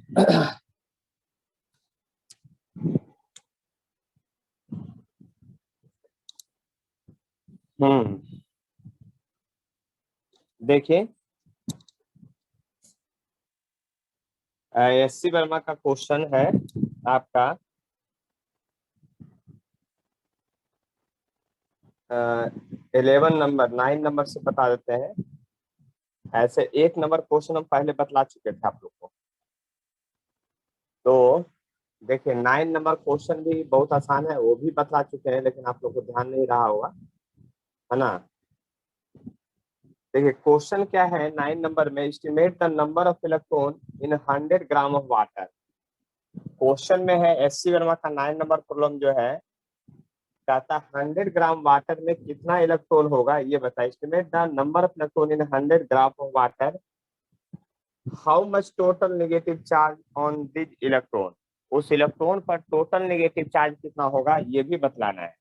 देखिए एससी वर्मा का क्वेश्चन है आपका 11 नंबर 9 नंबर से बता देते हैं। ऐसे एक नंबर क्वेश्चन हम पहले बतला चुके थे आप लोग को। तो देखिए 9 नंबर क्वेश्चन भी बहुत आसान है, वो भी बतला चुके हैं, लेकिन आप लोग को ध्यान नहीं रहा होगा, है ना। देखिए क्वेश्चन क्या है 9 नंबर में, estimate the number of electron in 100 gram of water. Question में है एससी वर्मा का 9 नंबर प्रॉब्लम जो है, कहता 100 ग्राम वाटर में कितना इलेक्ट्रॉन होगा ये बताइए। Estimate the number of electron in 100 gram of water, how much total negative charge on this electron. उस इलेक्ट्रॉन पर टोटल नेगेटिव चार्ज कितना होगा ये भी बतलाना है।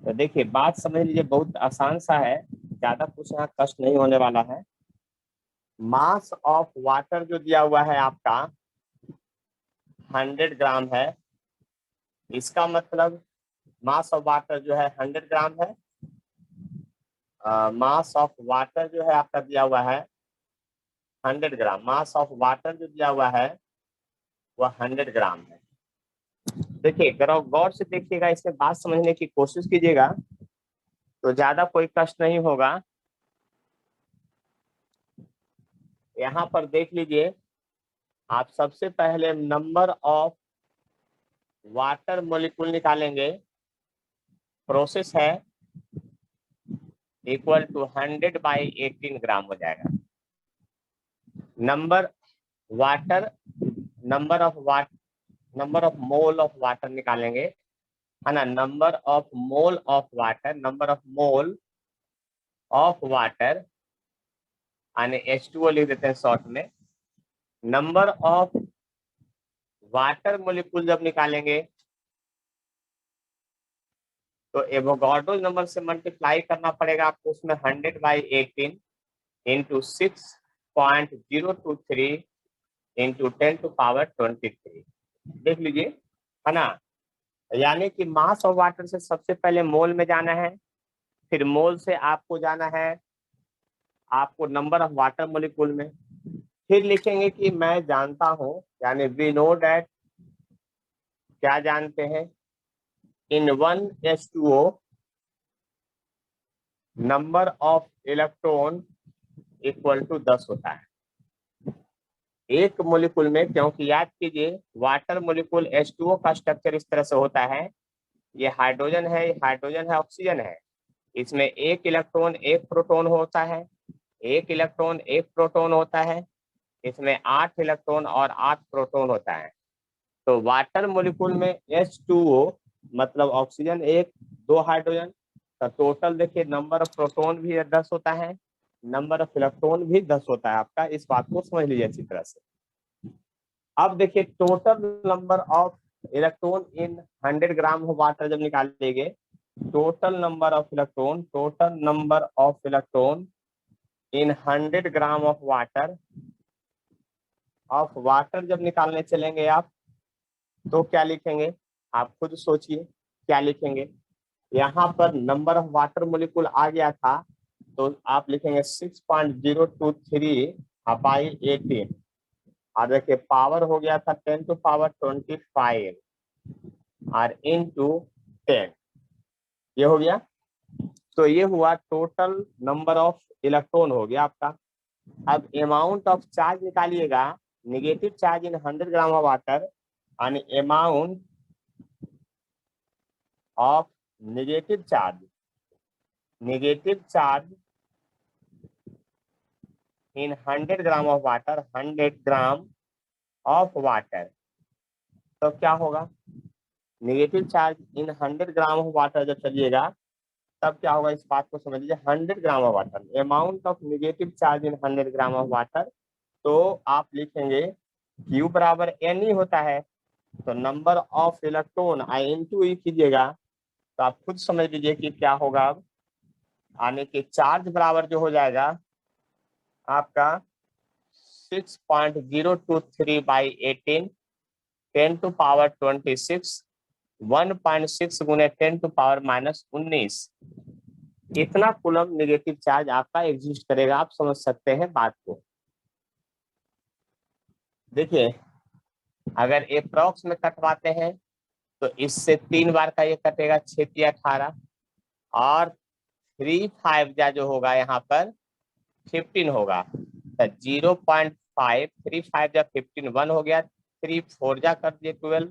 तो देखिए बात समझ लीजिए, बहुत आसान सा है, ज्यादा कुछ यहाँ कष्ट नहीं होने वाला है। मास ऑफ वाटर जो दिया हुआ है आपका 100 ग्राम है, इसका मतलब मास ऑफ वाटर जो है 100 ग्राम है। मास ऑफ वाटर जो है आपका दिया हुआ है 100 ग्राम। मास ऑफ वाटर जो दिया हुआ है वह 100 ग्राम है। देखिए गौर से देखिएगा, इसमें बात समझने की कोशिश कीजिएगा तो ज्यादा कोई कष्ट नहीं होगा। यहाँ पर देख लीजिए, आप सबसे पहले नंबर ऑफ वाटर मॉलिक्यूल निकालेंगे, प्रोसेस है इक्वल टू 100/18 ग्राम हो जाएगा। Number water, number of mole of water निकालेंगे, है ना। Number of mole of water, number of mole of water यानी H2O लिख देते हैं शॉर्ट में। नंबर ऑफ वाटर मॉलिक्यूल जब निकालेंगे तो एवोगाड्रो नंबर से मल्टीप्लाई करना पड़ेगा आपको, उसमें 100/18 इंटू 6.023 इंटू 10⁻23। देख लीजिए, है ना। यानी कि मास ऑफ वाटर से सबसे पहले मोल में जाना है, फिर मोल से आपको जाना है आपको नंबर ऑफ वाटर मॉलिक्यूल में, फिर लिखेंगे कि मैं जानता हूं, यानी वी नो दैट, क्या जानते हैं, in 1H2O number of electron equal to 10 होता है एक मोलिकुल में। क्योंकि याद कीजिए वाटर मोलिकुल H2O का स्ट्रक्चर इस तरह से होता है, ये हाइड्रोजन है, ये हाइड्रोजन है, ऑक्सीजन है। इसमें एक इलेक्ट्रॉन एक प्रोटॉन होता है, एक इलेक्ट्रॉन एक प्रोटॉन होता है। इसमें 8 इलेक्ट्रॉन और 8 प्रोटॉन होता है। तो वाटर मोलिकुल में H2O मतलब ऑक्सीजन एक, 2 हाइड्रोजन, तो टोटल देखिए नंबर ऑफ प्रोटॉन भी 10 होता है, नंबर ऑफ इलेक्ट्रॉन भी 10 होता है आपका। इस बात को समझ लीजिए अच्छी तरह से। अब देखिए total number of electron in 100 gram of water जब निकालेंगे, total number of electron, total number of electron in 100 gram of water जब निकालने चलेंगे आप, तो क्या लिखेंगे आप खुद सोचिए, क्या लिखेंगे। यहाँ पर नंबर ऑफ वाटर मोलिकुल आ गया था, तो आप लिखेंगे 6.023/18, और देखिए पावर हो गया था 10⁻25 और इंटू 10, ये हो गया। तो ये हुआ टोटल नंबर ऑफ इलेक्ट्रॉन हो गया आपका। अब अमाउंट ऑफ चार्ज निकालिएगा, negative charge in 100 gram of water and amount of negative charge in 100 gram of water, 100 gram of water. तो क्या होगा, negative charge in 100 gram of water जब चलिएगा तब क्या होगा, इस बात को समझ लीजिए। 100 gram of water, amount of negative charge in 100 gram of water, तो आप लिखेंगे Q बराबर N ही होता है, तो number of electron I into E कीजिएगा, तो आप खुद समझ लीजिए कि क्या होगा। अब आने के चार्ज बराबर जो हो जाएगा आपका 6.023 by 18 10 to पावर 26 1.6 गुने 10 to पावर -19 इतना कूलम नेगेटिव चार्ज आपका एग्जिस्ट करेगा। आप समझ सकते हैं बात को। देखिए अगर अप्रॉक्स में कटवाते हैं तो इससे 3 बार का ये कटेगा 6 18 और 3 5 जो होगा यहाँ पर 15 होगा तो 0.5 3 5 जब 15 1 हो गया 3 4 जा कर दिए 12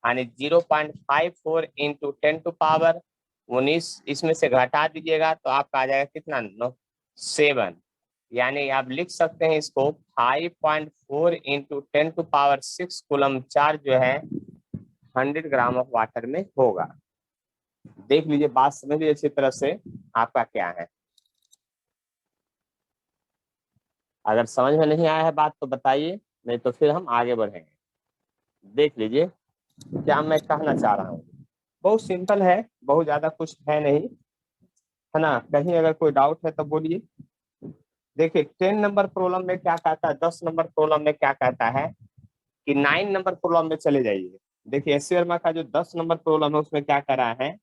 यानी 0.54 इंटू 10 टू पावर 19 इसमें से घटा दीजिएगा तो आपका आ जाएगा कितना 7 यानी आप लिख सकते हैं इसको 5.4 into 10 to power 6 coulomb charge जो है 100 ग्राम ऑफ वाटर में होगा। देख लीजिए बात समझ लीजिए अच्छी तरह से आपका क्या है। अगर समझ में नहीं आया है बात तो बताइए, नहीं तो फिर हम आगे बढ़ेंगे। देख लीजिए क्या मैं कहना चाह रहा हूँ। बहुत सिंपल है, बहुत ज्यादा कुछ है नहीं, है ना। कहीं अगर कोई डाउट है तो बोलिए। देखिए 10 नंबर प्रॉब्लम में क्या कहता है, 10 नंबर प्रॉब्लम में क्या कहता है कि 9 नंबर प्रॉब्लम में चले जाइए। देखिए एस वर्मा का जो 10 नंबर प्रॉब्लम है उसमें क्या कर रहा है,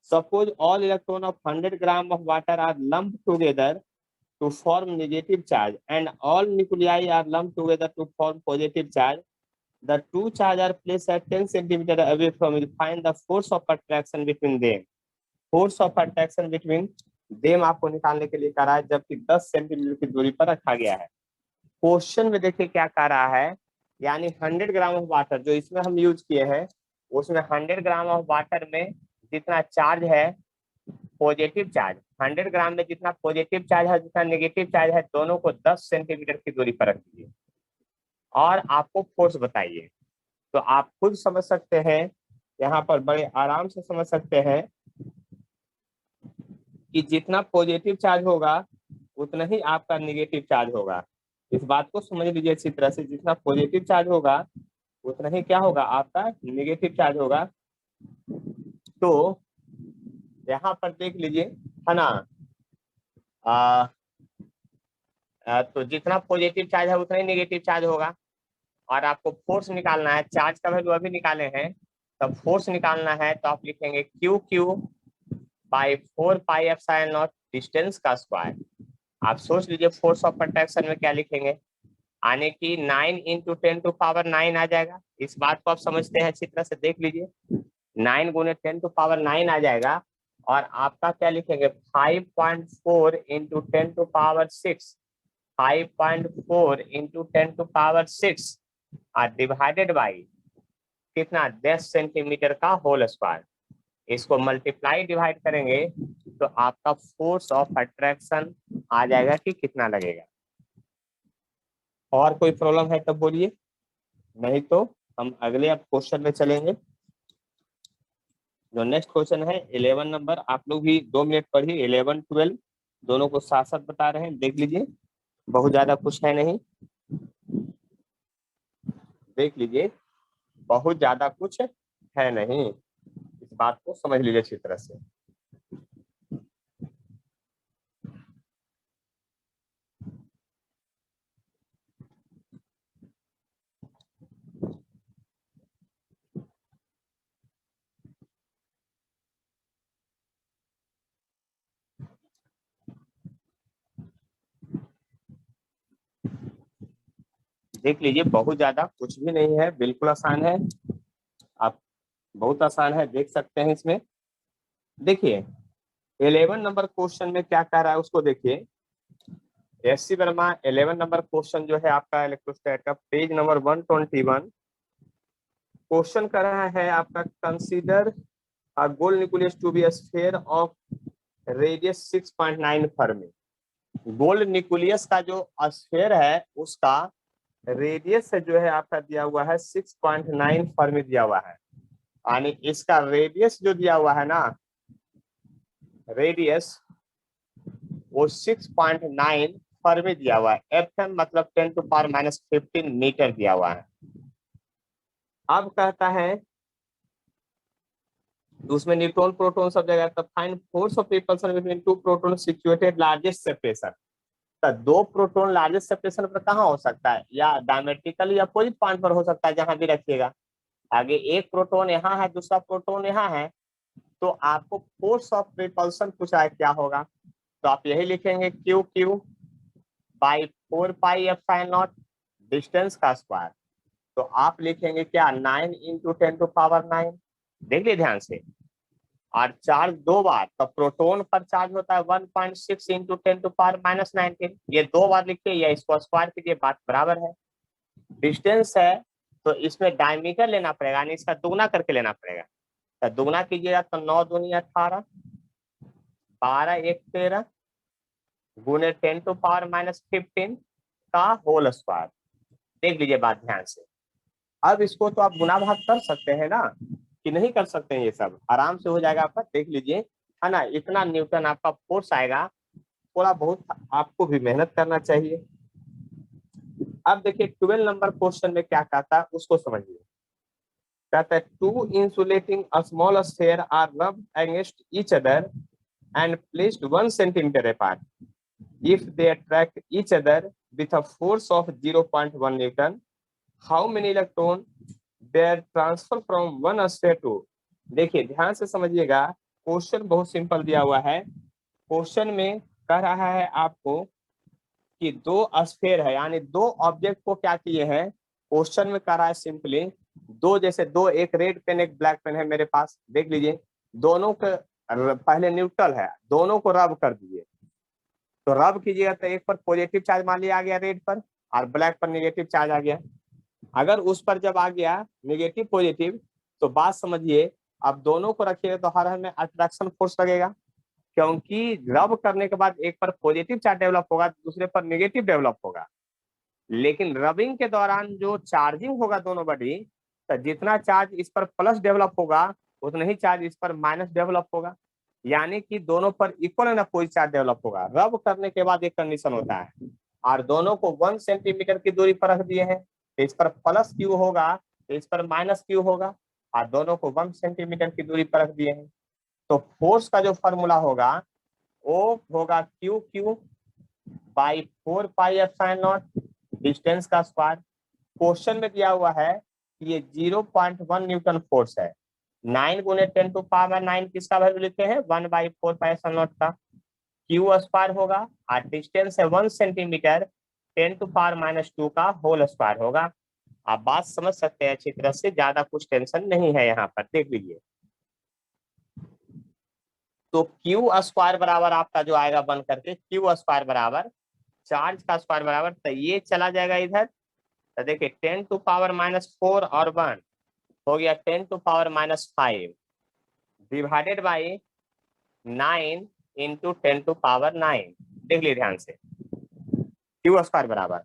suppose all electron of 100 gram of water are lump together to form negative charge and all nuclei are lumped together to form positive charge. The two charges are placed at 10 centimeter away from it. Find the force of attraction between them. Force of attraction between them आपको निकालने के लिए कह रहा है, जबकि 10 centimetre की दूरी पर रखा गया है। क्वेश्चन में देखिए क्या कह रहा है, यानी 100 ग्राम ऑफ वाटर जो इसमें हम यूज किए हैं उसमें 100 ग्राम ऑफ वाटर में जितना चार्ज है पॉजिटिव चार्ज, 100 ग्राम में जितना पॉजिटिव चार्ज है जितना नेगेटिव चार्ज है दोनों को 10 सेंटीमीटर की दूरी पर रखिए और आपको फोर्स बताइए। तो आप खुद समझ सकते हैं, यहाँ पर बड़े आराम से समझ सकते हैं कि जितना पॉजिटिव चार्ज होगा उतना ही आपका नेगेटिव चार्ज होगा। इस बात को समझ लीजिए अच्छी तरह से, जितना पॉजिटिव चार्ज होगा उतना ही क्या होगा आपका नेगेटिव चार्ज होगा। तो यहाँ पर देख लीजिए, है ना, तो जितना पॉजिटिव चार्ज है उतना ही नेगेटिव चार्ज होगा और आपको फोर्स निकालना है। चार्ज का वैल्यू अभी निकाले हैं, तब फोर्स निकालना है तो आप लिखेंगे Q Q by 4 pi epsilon not distance का स्क्वायर। आप सोच लीजिए फोर्स ऑफ अट्रैक्शन में क्या लिखेंगे, आने की 9 इंटू 10 टू पावर 9 आ जाएगा। इस बात को आप समझते हैं अच्छी तरह से, देख लीजिए 9 गुने 10 टू पावर 9 आ जाएगा और आपका क्या लिखेंगे 5.4 into 10 to power 6 5.4 into 10 to power 6 और डिवाइडेड बाई कितना 10 सेंटीमीटर का होल स्क्वायर। इसको मल्टीप्लाई डिवाइड करेंगे तो आपका फोर्स ऑफ अट्रैक्शन आ जाएगा कि कितना लगेगा। और कोई प्रॉब्लम है तब बोलिए, नहीं तो हम अगले अब क्वेश्चन में चलेंगे। जो नेक्स्ट क्वेश्चन है 11 नंबर, आप लोग भी 2 मिनट पढ़िए। 11 12 दोनों को साथ साथ बता रहे हैं, देख लीजिए बहुत ज्यादा कुछ है नहीं, देख लीजिए बहुत ज्यादा कुछ है नहीं, इस बात को समझ लीजिए अच्छी तरह से। देख लीजिए बहुत ज्यादा कुछ भी नहीं है, बिल्कुल आसान है, आप बहुत आसान है, देख सकते हैं इसमें। देखिए 11 नंबर क्वेश्चन में क्या कह रहा है उसको देखिए। एससी वर्मा 11 नंबर क्वेश्चन जो है आपका इलेक्ट्रोस्टैट का पेज नंबर 121 क्वेश्चन कर रहा है आपका, consider a gold nucleus to be a sphere of radius 6.9 fermi. Gold nucleus का जो स्फीयर है उसका रेडियस जो है आपका दिया हुआ है 6.9 फर्मी दिया हुआ है, यानी इसका रेडियस जो दिया हुआ है ना, रेडियस वो 6.9 फर्मी दिया हुआ है। एफएम मतलब 10 टू पावर -15 मीटर दिया हुआ है। अब कहता है उसमें न्यूट्रॉन प्रोटॉन सब जगह, तब find force of repulsion between two proton situated largest separation. तो दो प्रोटोन लार्जेस्ट सेपरेशन पर कहाँ हो सकता है, या डायमेट्रिकली अपोजिट पॉइंट पर हो सकता है, जहां भी रखिएगा। आगे एक प्रोटोन यहाँ है, दूसरा प्रोटोन यहाँ है, तो आपको फोर्स ऑफ रिपल्सन पूछा है क्या होगा, तो आप यही लिखेंगे क्यू क्यू बाई 4πε0 डिस्टेंस का स्क्वायर। तो आप लिखेंगे क्या, 9 × 10⁹ देख लीजिए ध्यान से। और चार्ज दो बार, तो प्रोटोन पर चार्ज होता है 1.6 × 10⁻⁻19, ये दो बार लिखिए या इसको स्क्वायर कीजिए, बात बराबर है। डिस्टेंस है तो इसमें डायमीटर लेना पड़ेगा, यानी इसका दुगना करके लेना पड़ेगा। तो दुगना कीजिएगा तो 9 दूनी 18, 12 1 13 गुने 10⁻⁻15 का होल स्क्वायर। देख लीजिए बात ध्यान से। अब इसको तो आप गुना भाग कर सकते हैं ना, कि नहीं कर सकते हैं, ये सब आराम से हो जाएगा आपका, देख लीजिए, है ना। इतना न्यूटन आपका फोर्स आएगा, थोड़ा बहुत आपको भी मेहनत करना चाहिए। अब देखिए 12 नंबर क्वेश्चन में क्या कहता है उसको समझिए। कहता है two insulating a small sphere are rubbed against each other and placed 1 centimeter apart. If they attract each other with a force of 0.1 Newton, how many electrons their transfer from one sphere to? देखिए ध्यान से समझिएगा, question बहुत simple दिया हुआ है। Question में कह रहा है आपको कि दो स्फीयर है, यानी दो ऑब्जेक्ट को क्या किए हैं, क्वेश्चन में कह रहा है सिंपली दो, जैसे दो, एक रेड पेन एक ब्लैक पेन है मेरे पास, देख लीजिए, दोनों के पहले न्यूट्रल है, दोनों को रब कर दीजिए। तो रब कीजिएगा तो एक पर पॉजिटिव चार्ज मान लिया आ गया रेड पर, और ब्लैक पर नेगेटिव चार्ज आ गया। अगर उस पर जब आ गया नेगेटिव पॉजिटिव, तो बात समझिए, अब दोनों को रखिएगा तो हर में अट्रैक्शन फोर्स लगेगा, क्योंकि रब करने के बाद एक पर पॉजिटिव चार्ज डेवलप होगा, दूसरे पर नेगेटिव डेवलप होगा। लेकिन रबिंग के दौरान जो चार्जिंग होगा दोनों बॉडी, तो जितना चार्ज इस पर प्लस डेवलप होगा उतना ही चार्ज इस पर माइनस डेवलप होगा, यानी कि दोनों पर equal and opposite charge develop होगा। रब करने के बाद एक कंडीशन होता है, और दोनों को 1 सेंटीमीटर की दूरी पर रख दिए हैं, तो इस पर प्लस क्यू होगा, तो इस पर माइनस क्यू होगा, और दोनों को 1 सेंटीमीटर की दूरी पर रख दिए हैं। तो फोर्स का जो फॉर्मूला होगा वो होगा क्यू क्यू बाई 4πε0 डिस्टेंस का स्क्वायर। क्वेश्चन में दिया हुआ है कि ये 0.1 न्यूटन फोर्स है। 9 × 10⁹ किसका वैल्यू लिखते हैं, 1/4πε0 का। क्यू स्क्वायर होगा, और डिस्टेंस है 1 सेंटीमीटर, 10⁻⁻2 का होल स्क्वायर होगा। आप बात समझ सकते हैं अच्छी तरह से, ज्यादा कुछ टेंशन नहीं है यहाँ पर, देख लीजिए। तो क्यू स्क्वायर बराबर आपका जो आएगा बन करके, क्यू स्क्वायर बराबर चार्ज का स्क्वायर बराबर, तो ये चला जाएगा इधर, तो देखिए 10⁻⁻4 और 1 हो गया 10⁻⁻5 डिवाइडेड बाई 9 × 10⁻9। देख लीजिए ध्यान से, क्यू स्क्वायर बराबर,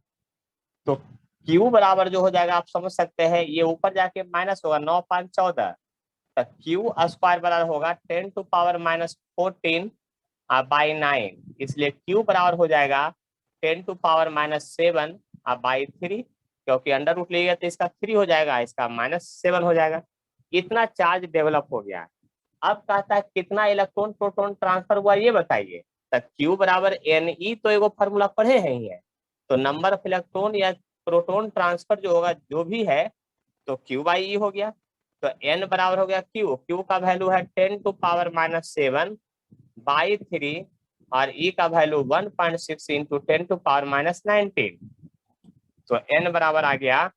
तो क्यू बराबर जो हो जाएगा आप समझ सकते हैं, ये ऊपर जाके माइनस होगा 9 5 14, तो क्यू स्क्वायर बराबर होगा 10⁻14 बाई 9, इसलिए क्यू बराबर हो जाएगा 10⁻7 बाई 3, क्योंकि अंडर रूट लेगा तो इसका 3 हो जाएगा, इसका -7 हो जाएगा। इतना चार्ज डेवलप हो गया। अब कहता है कितना इलेक्ट्रॉन प्रोटॉन ट्रांसफर हुआ ये बताइए। तो क्यू बराबर NE तो एगो फॉर्मूला पढ़े हैं ही है, तो नंबर ऑफ इलेक्ट्रॉन या प्रोटॉन ट्रांसफर जो होगा जो भी है, तो Q/E हो गया। तो N बराबर हो गया Q, Q का वैल्यू है 10⁻7 बाई 3, और E का वैल्यू 1.6 × 10⁻19। तो N बराबर आ गया,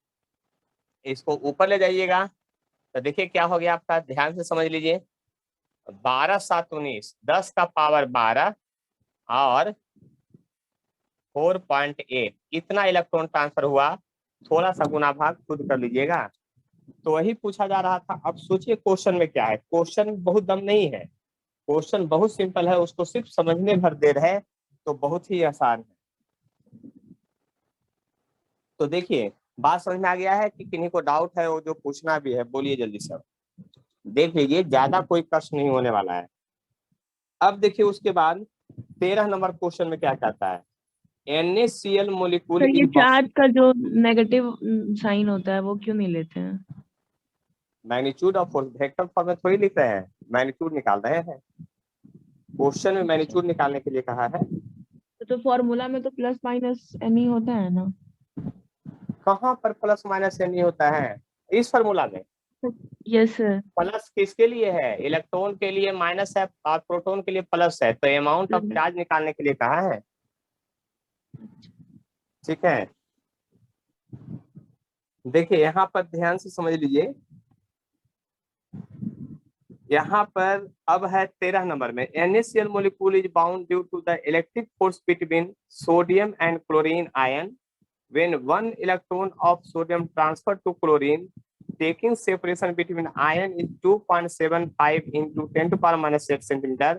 इसको ऊपर ले जाइएगा तो देखिए क्या हो गया आपका, ध्यान से समझ लीजिए, 12 7 19, 10 का पावर 12 और 4.8 इतना इलेक्ट्रॉन ट्रांसफर हुआ। थोड़ा सा गुना भाग खुद कर लीजिएगा। तो वही पूछा जा रहा था। अब सोचिए क्वेश्चन में क्या है, क्वेश्चन बहुत दम नहीं है, क्वेश्चन बहुत सिंपल है, उसको सिर्फ समझने भर देर है, तो बहुत ही आसान है। तो देखिए बात समझ में आ गया है कि किन्हीं को डाउट है, वो जो पूछना भी है बोलिए जल्दी से। देख लीजिए ज्यादा कोई कष्ट नहीं होने वाला है। अब देखिए उसके बाद 13 नंबर क्वेश्चन में क्या कहता है, NaCl मोलिक्यूल सर ये इज चार्ज का जो नेगेटिव साइन होता है वो क्यों नहीं लेते हैं? Magnitude of force, vector form में थोड़ी लिख रहे हैं, मैग्नीट्यूड निकाल रहे हैं। क्वेश्चन में अच्छा, मैग्नीट्यूड निकालने के लिए कहा है। तो फॉर्मूला में तो प्लस माइनस एन ही होता है ना? कहाँ पर प्लस माइनस एन होता है इस फॉर्मूला में? Yes sir. प्लस किसके लिए है? इलेक्ट्रॉन के लिए माइनस है और प्रोटॉन के लिए प्लस है, तो अमाउंट ऑफ चार्ज निकालने के लिए कहा है। ठीक है, देखिए यहाँ पर ध्यान से समझ लीजिए। यहाँ पर अब है 13 नंबर में, NaCl molecule is bound due to the electric force between sodium and chlorine ion when one electron of sodium transferred to chlorine, taking separation between ion is 2.75 into 10 to power minus 6 centimeter.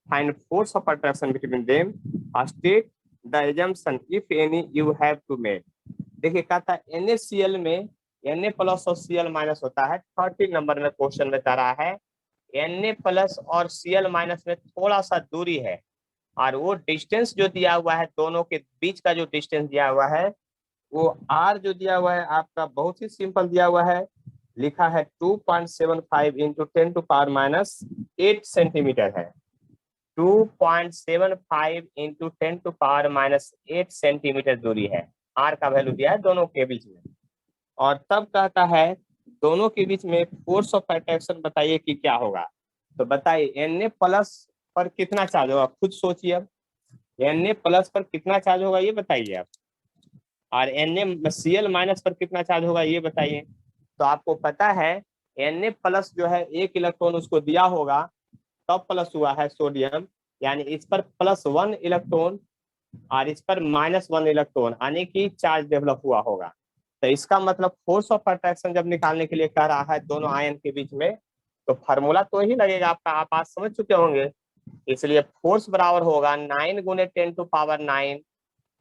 Find force of attraction between them. State the assumption if any you have to make. देखिए कहता है NaCl में Na plus और Cl minus होता है। 30 number में question बता रहा है Na प्लस और Cl माइनस में थोड़ा सा दूरी है, और वो डिस्टेंस जो दिया हुआ है दोनों के बीच का जो डिस्टेंस दिया हुआ है वो R जो दिया हुआ है आपका बहुत ही सिंपल दिया हुआ है, लिखा है 2.75 into 10 to power minus 8 centimetre है। 2.75 into 10 to power minus 8 centimetre दूरी है। R का वैल्यू दिया है दोनों के बीच में, और तब कहता है दोनों के बीच में फोर्स ऑफ अट्रैक्शन बताइए कि क्या होगा। तो बताइए Na प्लस पर कितना चार्ज होगा, खुद सोचिए। अब Na प्लस पर कितना चार्ज होगा ये बताइए आप, और NaCl माइनस पर कितना चार्ज होगा ये बताइए। तो आपको पता है Na प्लस जो है एक इलेक्ट्रॉन उसको दिया होगा तब प्लस हुआ है सोडियम, यानी इस पर +1 इलेक्ट्रॉन और इस पर -1 इलेक्ट्रॉन, यानी कि चार्ज डेवलप हुआ होगा। तो इसका मतलब फोर्स ऑफ अट्रैक्शन जब निकालने के लिए कह रहा है दोनों आयन के बीच में, तो फार्मूला तो ही लगेगा आपका, आप आज समझ चुके होंगे। इसलिए फोर्स बराबर होगा 9 गुने 10 टू पावर 9।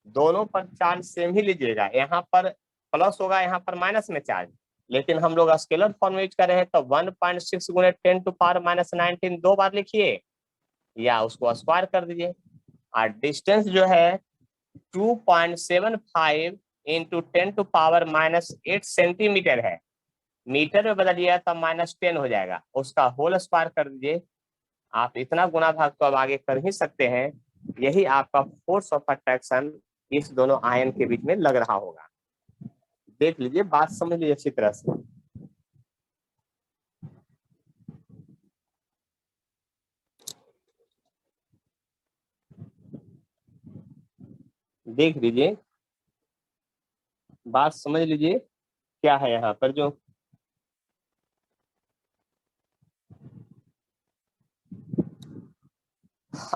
दोनों पर चार्ज सेम ही लीजिएगा, यहाँ पर प्लस होगा यहाँ पर माइनस में चार्ज, लेकिन हम लोग स्केलर फॉर्म में यूज कर रहे हैं तो 1.6 गुने 10 टू पावर माइनस 19 दो बार लिखिए या उसको स्क्वायर कर दीजिए। और डिस्टेंस जो है 2.75 into 10 to power minus 8 centimetre है, मीटर में बदलिएगा तब -10 हो जाएगा, उसका होल स्क्वायर कर दीजिए। आप इतना गुना भाग तो अब आगे कर ही सकते हैं। यही आपका फोर्स ऑफ अट्रैक्शन इस दोनों आयन के बीच में लग रहा होगा। देख लीजिए, बात समझ लीजिए अच्छी तरह से। देख लीजिए, बात समझ लीजिए क्या है यहाँ पर जो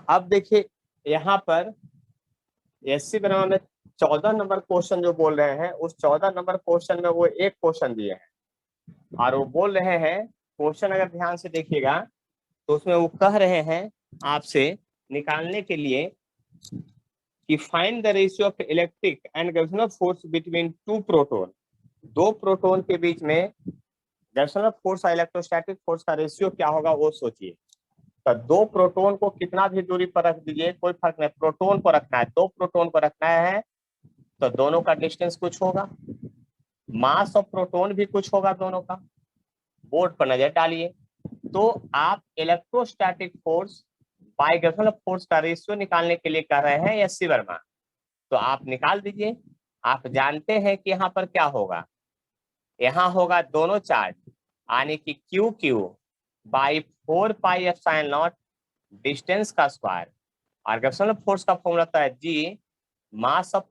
अब देखिए यहाँ पर एससी बना में 14 नंबर क्वेश्चन जो बोल रहे हैं, उस 14 नंबर क्वेश्चन में वो एक क्वेश्चन दिए हैं और वो बोल रहे हैं, क्वेश्चन अगर ध्यान से देखिएगा तो उसमें वो कह रहे हैं आपसे निकालने के लिए कि find the ratio of electric and gravitational force between two proton. दो प्रोटॉन के बीच में ग्रेविटेशनल फोर्स और इलेक्ट्रोस्टैटिक फोर्स का रेशियो क्या होगा वो सोचिए। तो दो प्रोटॉन को कितना भी दूरी पर रख दीजिए कोई फर्क नहीं, प्रोटॉन को रखना है, दो प्रोटॉन को रखना है तो दोनों का डिस्टेंस कुछ होगा, मास ऑफ प्रोटॉन भी कुछ होगा दोनों का। बोर्ड पर नजर डालिए, तो आप electrostatic force by gravitational force का रेशियो निकालने के लिए कह रहे हैं एससी वर्मा, तो आप निकाल दीजिए। आप जानते हैं कि यहाँ पर क्या होगा, यहाँ होगा दोनों चार्ज यानी कि क्यू क्यू बाई 4πε0 डिस्टेंस का स्क्वायर, और ग्रेविटेशनल फोर्स का फॉर्मूला होता है G mass of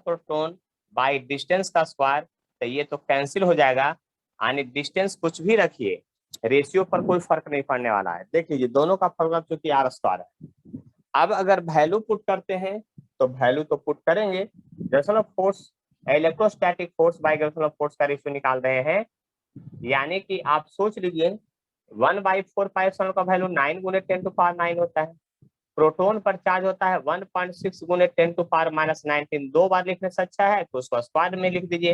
proton by distance का स्क्वायर। तो ये तो कैंसिल हो जाएगा, यानी डिस्टेंस कुछ भी रखिए रेशियो पर कोई फर्क नहीं पड़ने वाला है। देख लीजिए दोनों का फॉर्मूला चूंकि आर स्क्वायर है। अब अगर वैल्यू पुट करते हैं तो वैल्यू तो पुट करेंगे, gravitational force electrostatic force by gravitational force का रेशियो निकाल रहे हैं, यानी कि आप सोच लीजिए 1/4πε का वैल्यू 9 गुने 10 टू पावर 9 होता है, प्रोटॉन पर चार्ज होता है 1.6 गुने 10 टू पावर माइनस 19, दो बार लिखने से अच्छा है तो उसको स्क्वायर में लिख दीजिए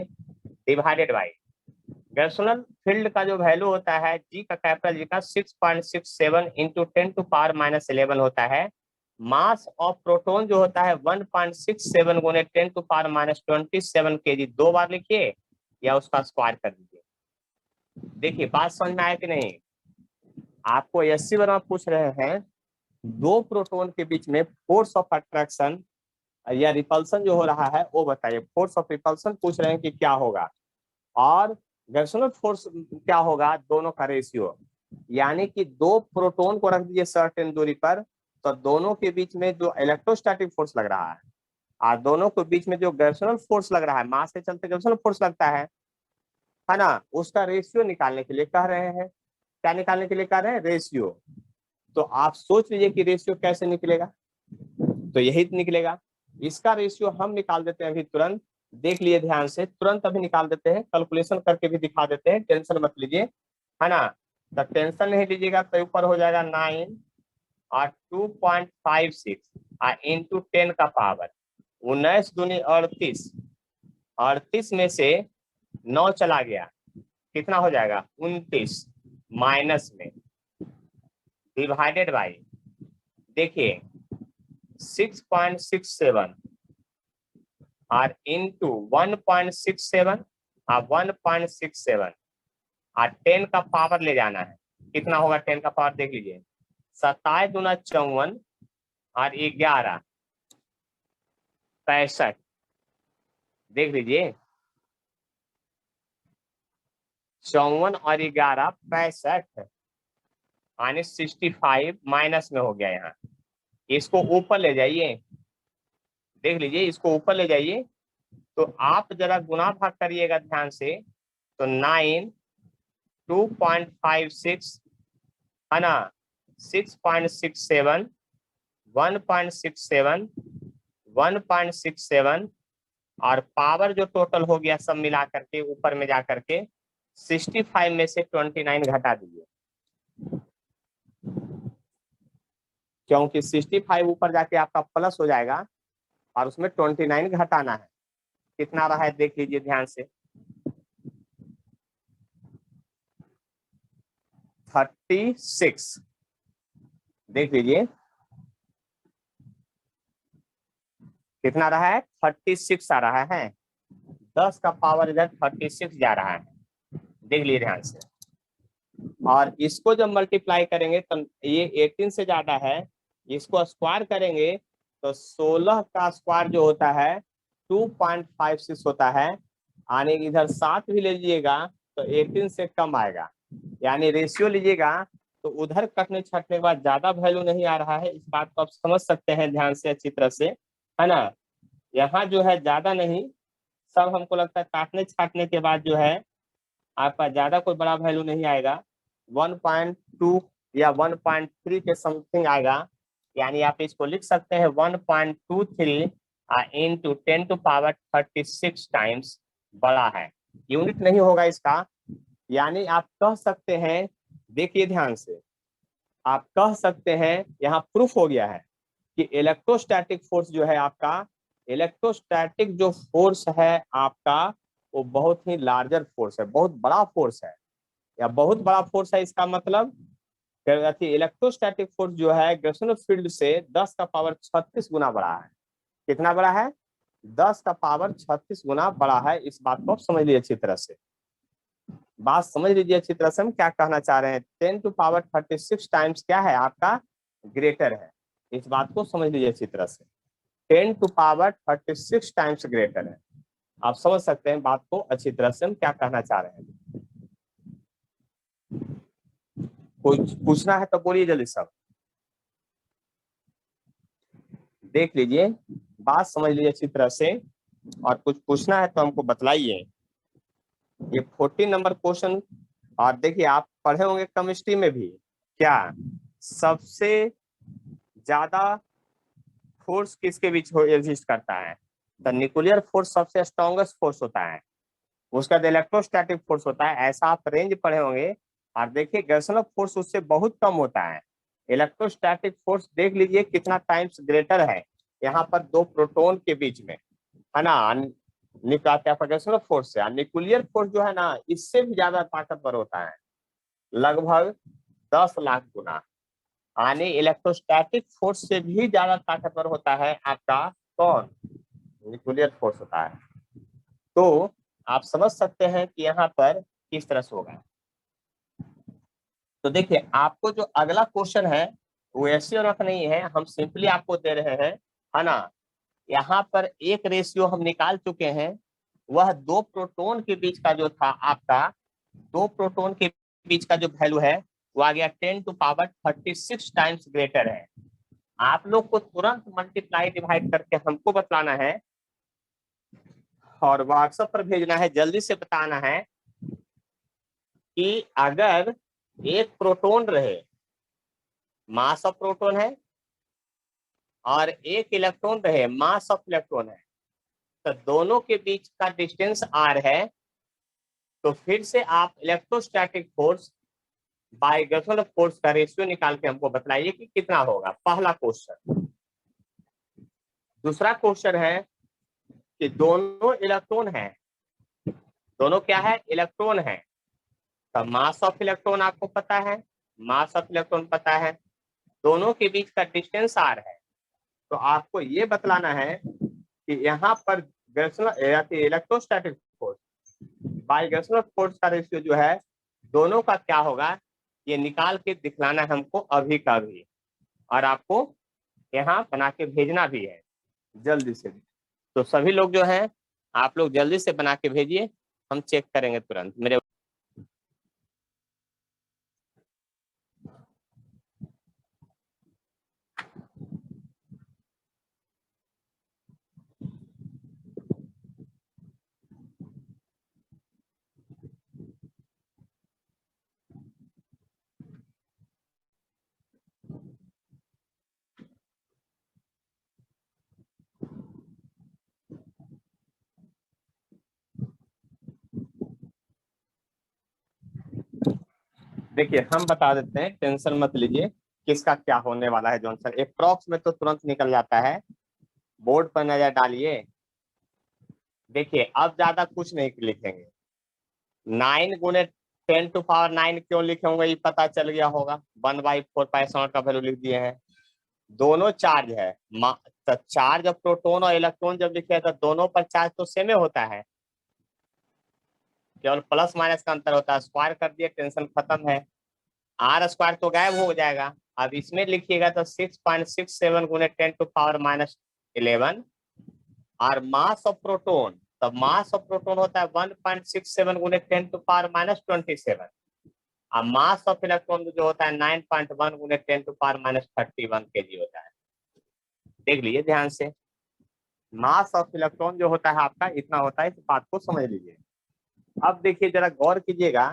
डिवाइडेड बाई ग्रेविटेशनल फील्ड का जो वैल्यू होता है जी का कैपिटल जी का 6.67 इंटू 10 टू पावर माइनस 11 होता है। मास ऑफ प्रोटॉन जो होता है 1.67 गुने 10 टू पावर माइनस 27 kg, दो बार लिखिए या उसका स्क्वायर कर दीजिए। देखिए बात समझ में आया कि नहीं? आपको एससी वर्मा पूछ रहे हैं दो प्रोटॉन के बीच में फोर्स ऑफ अट्रैक्शन या रिपल्सन जो हो रहा है वो बताइए। फोर्स ऑफ रिपल्सन पूछ रहे हैं कि क्या होगा, और ग्रेविटेशनल फोर्स क्या होगा, दोनों का रेशियो। यानी कि दो प्रोटॉन को रख दीजिए सर्टेन दूरी पर, तो दोनों के बीच में जो इलेक्ट्रोस्टैटिक फोर्स लग रहा है और दोनों के बीच में जो ग्रेविटेशनल फोर्स लग रहा है, मास से चलते ग्रेविटेशनल फोर्स लगता है ना, उसका रेशियो निकालने के लिए कह रहे हैं। क्या निकालने के लिए कह रहे हैं? रेशियो। तो आप सोच लीजिए कि रेशियो कैसे निकलेगा, तो यही निकलेगा। इसका रेशियो हम निकाल देते हैं अभी तुरंत, देख लिए ध्यान से, तुरंत अभी निकाल देते हैं, कैलकुलेशन करके भी दिखा देते हैं, टेंशन मत लीजिए, है ना। तो टेंशन नहीं लीजिएगा, तो ऊपर हो जाएगा 9 और 2.56 और इंटू 10 का पावर 19 दूनी 38, 38 में से 9 चला गया, कितना हो जाएगा? 29, माइनस में डिवाइडेड बाई, देखिए 6.67 और इंटू 1.67 और 1.67 और 10 का पावर ले जाना है, कितना होगा 10 का पावर देख लीजिए, 27 दूना 54 और 11 65, देख लीजिए 54 और 11 65 यानी 65 माइनस में हो गया। यहाँ इसको ऊपर ले जाइए, देख लीजिए इसको ऊपर ले जाइए, तो आप जरा गुना भाग करिएगा ध्यान से, तो 9 2.56 है ना, 6.67 1.67 1.67 और पावर जो टोटल हो गया सब मिला करके ऊपर में जा करके 65 में से 29 घटा दीजिए, क्योंकि 65 ऊपर जाके आपका प्लस हो जाएगा और उसमें 29 घटाना है। कितना रहा है देख लीजिए ध्यान से, 36, देख लीजिए कितना रहा है, 36 आ रहा है, 10 का पावर इधर 36 जा रहा है, देख लीजिए ध्यान से। और इसको जब मल्टीप्लाई करेंगे तो ये 18 से ज्यादा है, इसको स्क्वायर करेंगे तो 16 का स्क्वायर जो होता है 2.56 होता है, आने इधर 7 भी ले लीजिएगा तो 18 से कम आएगा, यानी रेशियो लीजिएगा तो उधर कटने छटने के बाद ज्यादा वैल्यू नहीं आ रहा है। इस बात को आप समझ सकते हैं ध्यान से अच्छी तरह से, है ना। यहाँ जो है ज्यादा नहीं, सब हमको लगता है काटने छाटने के बाद जो है आपका ज्यादा कोई बड़ा वैल्यू नहीं आएगा, 1.2 या 1.3 के समथिंग आएगा, यानी आप इसको लिख सकते हैं 1.23 इंटू 10 टू पावर 36 टाइम्स बड़ा है, यूनिट नहीं होगा इसका। यानी आप कह सकते हैं, देखिए ध्यान से, आप कह सकते हैं यहाँ प्रूफ हो गया है कि इलेक्ट्रोस्टैटिक फोर्स जो है आपका, इलेक्ट्रोस्टैटिक जो फोर्स है आपका वो बहुत ही लार्जर फोर्स है, बहुत बड़ा फोर्स है, या बहुत बड़ा फोर्स है। इसका मतलब इलेक्ट्रोस्टैटिक फोर्स जो है ग्रेविटेशनल फील्ड से 10 का पावर 36 गुना बड़ा है। कितना बड़ा है? 10 का पावर 36 गुना बड़ा है। इस बात को आप समझ लीजिए अच्छी तरह से, बात समझ लीजिए अच्छी तरह से हम क्या कहना चाह रहे हैं। 10 टू पावर 36 टाइम्स क्या है आपका? ग्रेटर है। इस बात को समझ लीजिए अच्छी तरह से, 10 टू पावर 36 टाइम्स ग्रेटर है। आप समझ सकते हैं बात को अच्छी तरह से हम क्या कहना चाह रहे हैं। कोई पूछना है तो बोलिए जल्दी सब, देख लीजिए, बात समझ लीजिए अच्छी तरह से, और कुछ पूछना है तो हमको बतलाइए। ये 14 नंबर क्वेश्चन, और देखिए आप पढ़े होंगे केमिस्ट्री में भी, क्या सबसे ज्यादा फोर्स किसके बीच एग्जिस्ट करता है? तो न्यूक्लियर फोर्स सबसे स्ट्रॉन्गेस्ट फोर्स होता है, उसका इलेक्ट्रोस्टैटिक फोर्स होता है, ऐसा आप रेंज पढ़े होंगे। और देखिए ग्रेविटेशनल फोर्स उससे बहुत कम होता है, इलेक्ट्रोस्टैटिक फोर्स देख लीजिए कितना टाइम्स ग्रेटर है यहाँ पर दो प्रोटॉन के बीच में, है ना। ग्रेविटेशनल फोर्स से न्यूक्लियर फोर्स जो है ना इससे भी ज्यादा ताकतवर होता है, लगभग 10 लाख गुना, यानी इलेक्ट्रोस्टैटिक फोर्स से भी ज्यादा ताकतवर होता है आपका कौन? न्यूक्लियर फोर्स होता है। तो आप समझ सकते हैं कि यहाँ पर किस तरह से होगा। तो देखिए आपको जो अगला क्वेश्चन है रेशियो रख नहीं है, हम सिंपली आपको दे रहे हैं, है ना। यहाँ पर एक रेशियो हम निकाल चुके हैं, वह दो प्रोटॉन के बीच का जो था आपका, दो प्रोटॉन के बीच का जो वैल्यू है वो आ गया 10⁻36 टाइम्स ग्रेटर है। आप लोग को तुरंत मल्टीप्लाई डिवाइड करके हमको बताना है और व्हाट्सएप पर भेजना है, जल्दी से बताना है कि अगर एक प्रोटॉन रहे, मास ऑफ प्रोटॉन है, और एक इलेक्ट्रॉन रहे, मास ऑफ इलेक्ट्रॉन है, तो दोनों के बीच का डिस्टेंस r है, तो फिर से आप electrostatic force by gravitational force का रेशियो निकाल के हमको बताइए कि कितना होगा। पहला क्वेश्चन। दूसरा क्वेश्चन है कि दोनों इलेक्ट्रॉन है, दोनों क्या है, इलेक्ट्रॉन है, तो मास ऑफ इलेक्ट्रॉन आपको पता है, मास ऑफ इलेक्ट्रॉन पता है, दोनों के बीच का डिस्टेंस r है, तो आपको ये बतलाना है कि यहाँ पर gravitational electrostatic force by gravitational force का रेशियो जो है दोनों का क्या होगा, ये निकाल के दिखलाना है हमको अभी का अभी, और आपको यहाँ बना के भेजना भी है जल्दी से। तो सभी लोग जो है आप लोग जल्दी से बना के भेजिए, हम चेक करेंगे तुरंत। मेरे देखिए हम बता देते हैं, टेंशन मत लीजिए किसका क्या होने वाला है। जॉनसन एक प्रॉक्स में तो तुरंत निकल जाता है, बोर्ड पर नजर डालिए। देखिए अब ज्यादा कुछ नहीं लिखेंगे, 9 × 10⁻9 क्यों लिखेंगे ये पता चल गया होगा, 1/4π का वैल्यू लिख दिए हैं। दोनों चार्ज है, तो चार्ज ऑफ प्रोटॉन और इलेक्ट्रॉन जब लिखे तो दोनों पर चार्ज तो सेम होता है, केवल प्लस माइनस का अंतर होता है। स्क्वायर कर दिए, टेंशन खत्म है, r² तो गायब हो जाएगा। अब इसमें लिखिएगा तो 6.67 × 10⁻11, और मास ऑफ प्रोटॉन, तब मास ऑफ प्रोटॉन होता है 1.67 × 10⁻27, और मास ऑफ इलेक्ट्रॉन जो होता है 9.1 × 10⁻31 kg होता है। देख लीजिए ध्यान से, मास ऑफ इलेक्ट्रॉन जो होता है आपका इतना होता है, इस बात को समझ लीजिए। अब देखिए जरा गौर कीजिएगा,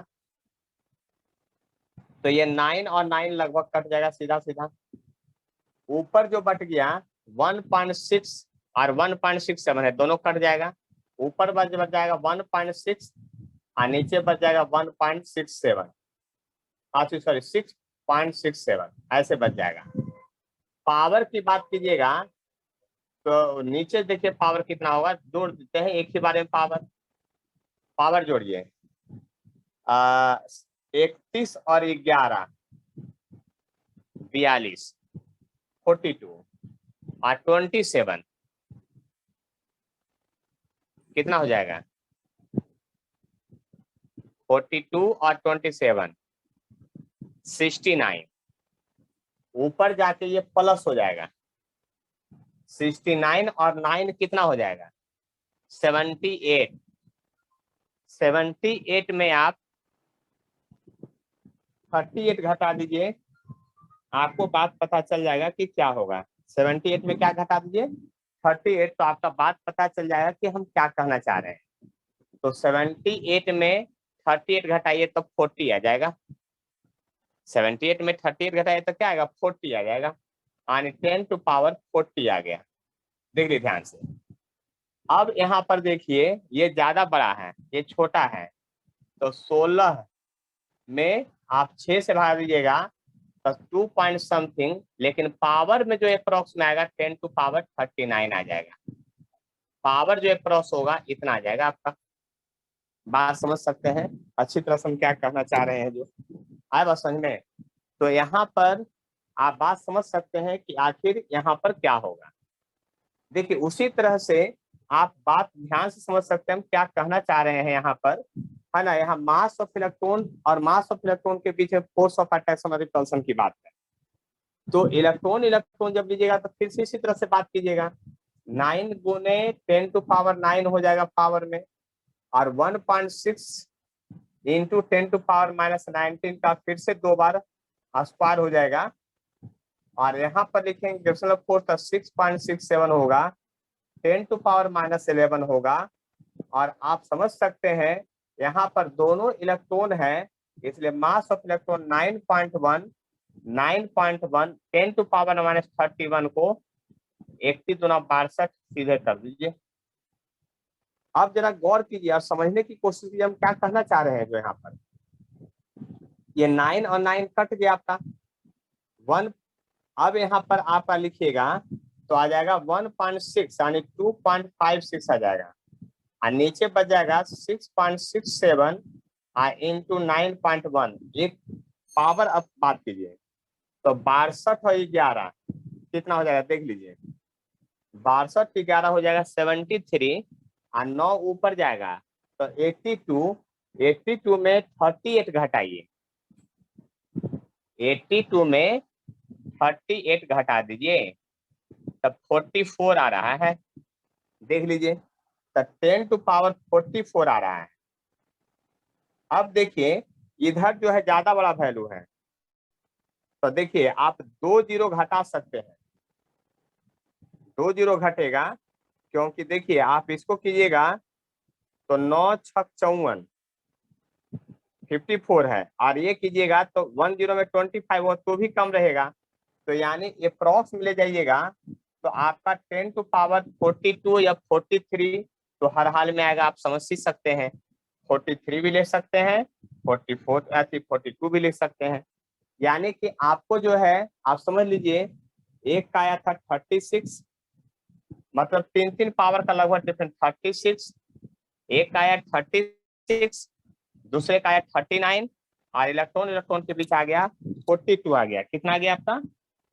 तो ये 9 और 9 लगभग कट जाएगा सीधा सीधा, ऊपर जो बच गया 1.6 और 1.67 है, दोनों कट जाएगा, ऊपर बच जाएगा 1.6 और नीचे बच जाएगा 1.67, सॉरी 6.67, ऐसे बच जाएगा। पावर की बात कीजिएगा तो नीचे देखिए पावर कितना होगा, जोड़ देते हैं एक ही बारे में, पावर जोड़िए, 31 और 11 42 42 और 27 कितना हो जाएगा, 42 और 27 69, ऊपर जाके ये प्लस हो जाएगा, 69 और 9 कितना हो जाएगा, 78। 78 में आप 38 घटा दीजिए, आपको बात पता चल जाएगा कि क्या होगा। 78 में क्या घटा दीजिए, 38, तो आपका बात पता चल जाएगा कि हम क्या कहना चाह रहे हैं। तो 78 में 38 घटाइए तो 40 आ जाएगा, 78 में 38 घटाइए तो क्या आएगा, 40 आ जाएगा, यानी 10⁻40 आ गया। देख लीजिए ध्यान से। अब यहाँ पर देखिए ये ज्यादा बड़ा है, ये छोटा है, तो 16 में आप 6 से भाग दीजिएगा तो 2 पॉइंट समथिंग, लेकिन पावर में जो अप्रोक्स में आएगा 10⁻39 आ जाएगा। पावर जो अप्रोक्स होगा इतना आ जाएगा आपका। बात समझ सकते हैं अच्छी तरह से हम क्या कहना चाह रहे हैं, जो आए बात समझ में। तो यहाँ पर आप बात समझ सकते हैं कि आखिर यहाँ पर क्या होगा। देखिए उसी तरह से आप बात ध्यान से समझ सकते हैं हम क्या कहना चाह रहे हैं यहाँ पर, है ना। यहाँ मास ऑफ इलेक्ट्रॉन और मास ऑफ इलेक्ट्रॉन के बीच फोर्स ऑफ अट्रैक्शन और रिपल्सन की बात है। तो इलेक्ट्रॉन इलेक्ट्रॉन जब लीजिएगा तो फिर से इसी तरह से बात कीजिएगा, 9 गुने 10⁻⁹ हो जाएगा पावर में, और 1.6 इंटू 10⁻⁻19 का फिर से 2 बार स्क्वायर हो जाएगा, और यहाँ पर लिखेंगे डेसिमल 4 तो 6.67 होगा, 10⁻11 होगा। और आप समझ सकते हैं यहाँ पर दोनों इलेक्ट्रॉन है, इसलिए मास ऑफ इलेक्ट्रॉन 9.1 10⁻31 को 80 दूना 62 सीधे कर दीजिए। अब जरा गौर कीजिए और समझने की कोशिश कीजिए हम क्या कहना चाह रहे हैं। जो यहाँ पर ये 9 और 9 कट गया आपका 1, अब यहाँ पर आपका लिखिएगा तो आ जाएगा 1.6 यानी 2.56 आ जाएगा, और नीचे बच जाएगा 6.67 इंटू 9.1। एक पावर अब बात कीजिए तो 62 और 11 कितना हो जाएगा देख लीजिए, 62 की 11 हो जाएगा 73, और 9 ऊपर जाएगा तो 82 में 38 घटाइए, 82 में 38 घटा दीजिए तब 44 आ रहा है, देख लीजिए तो 10⁻44 आ रहा है। अब देखिए इधर जो है ज्यादा बड़ा वैल्यू है, तो देखिए आप 2 जीरो घटा सकते हैं, 2 जीरो घटेगा, क्योंकि देखिए आप इसको कीजिएगा तो 9 छक 54 54 है, और ये कीजिएगा तो 1 जीरो में 25 हो तो भी कम रहेगा, तो यानी अप्रॉक्स में ले जाइएगा तो आपका 10⁻42 या 43 तो हर हाल में आएगा। आप समझ ही सकते हैं 43 भी ले सकते हैं, 42 भी ले सकते हैं, यानी कि आपको जो है आप समझ लीजिए एक का आया था 36, मतलब 3 पावर का लगभग डिफरेंस 36, एक का आया 36, दूसरे का आया 39, और इलेक्ट्रॉन इलेक्ट्रॉन के बीच आ गया 42 आ गया। कितना आ गया आपका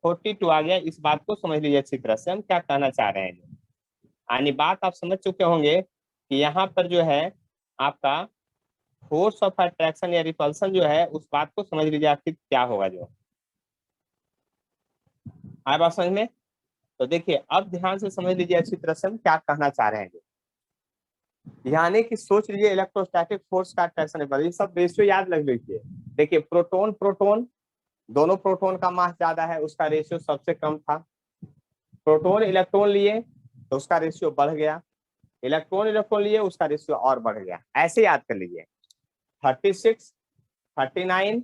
42 आ गया। इस बात को समझ लीजिए अच्छी तरह से हम क्या कहना चाह रहे हैं, यानी बात आप समझ चुके होंगे कि यहाँ पर जो है आपका फोर्स ऑफ अट्रैक्शन या रिपल्सन जो है उस बात को समझ लीजिए आखिर क्या होगा। जो आए बात समझ में, तो देखिए अब ध्यान से समझ लीजिए अच्छी तरह से हम क्या कहना चाह रहे हैं। यानी कि सोच लीजिए इलेक्ट्रोस्टैटिक फोर्स का अट्रैक्शन रिपल्सन, ये सब रेशियो याद लग लीजिए। देखिए प्रोटॉन प्रोटॉन दोनों प्रोटॉन का मास ज्यादा है, उसका रेशियो सबसे कम था। प्रोटॉन इलेक्ट्रॉन लिए तो उसका रेशियो बढ़ गया, इलेक्ट्रॉन इलेक्ट्रॉन लिए उसका रेशियो और बढ़ गया। ऐसे याद कर लीजिए 36 39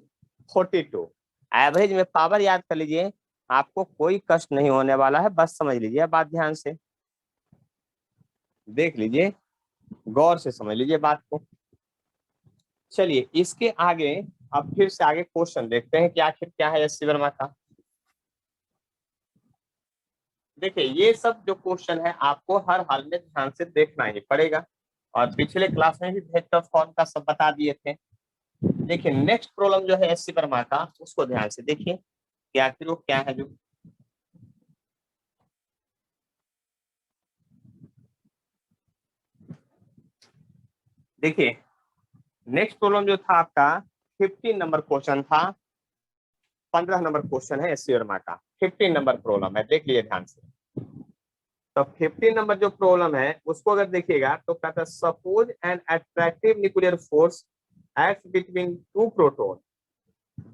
42 एवरेज में पावर याद कर लीजिए, आपको कोई कष्ट नहीं होने वाला है, बस समझ लीजिए बात ध्यान से, देख लीजिए गौर से समझ लीजिए बात को। चलिए इसके आगे अब फिर से आगे क्वेश्चन देखते हैं कि आखिर क्या है एस.सी. वर्मा का। देखिए ये सब जो क्वेश्चन है आपको हर हाल में ध्यान से देखना ही पड़ेगा, और पिछले क्लास में भी वेक्टर फॉर्म का सब बता दिए थे। देखिए नेक्स्ट प्रॉब्लम जो है एस.सी. वर्मा का उसको ध्यान से देखिए कि आखिर वो क्या है। जो देखिए नेक्स्ट प्रॉब्लम जो था आपका 15 नंबर क्वेश्चन था, 15 नंबर क्वेश्चन है एस.सी. वर्मा का, 15 नंबर प्रॉब्लम है, देख लीजिए ध्यान से। तो 15 नंबर जो प्रॉब्लम है उसको अगर देखिएगा तो कहता है suppose an attractive nuclear force act between two proton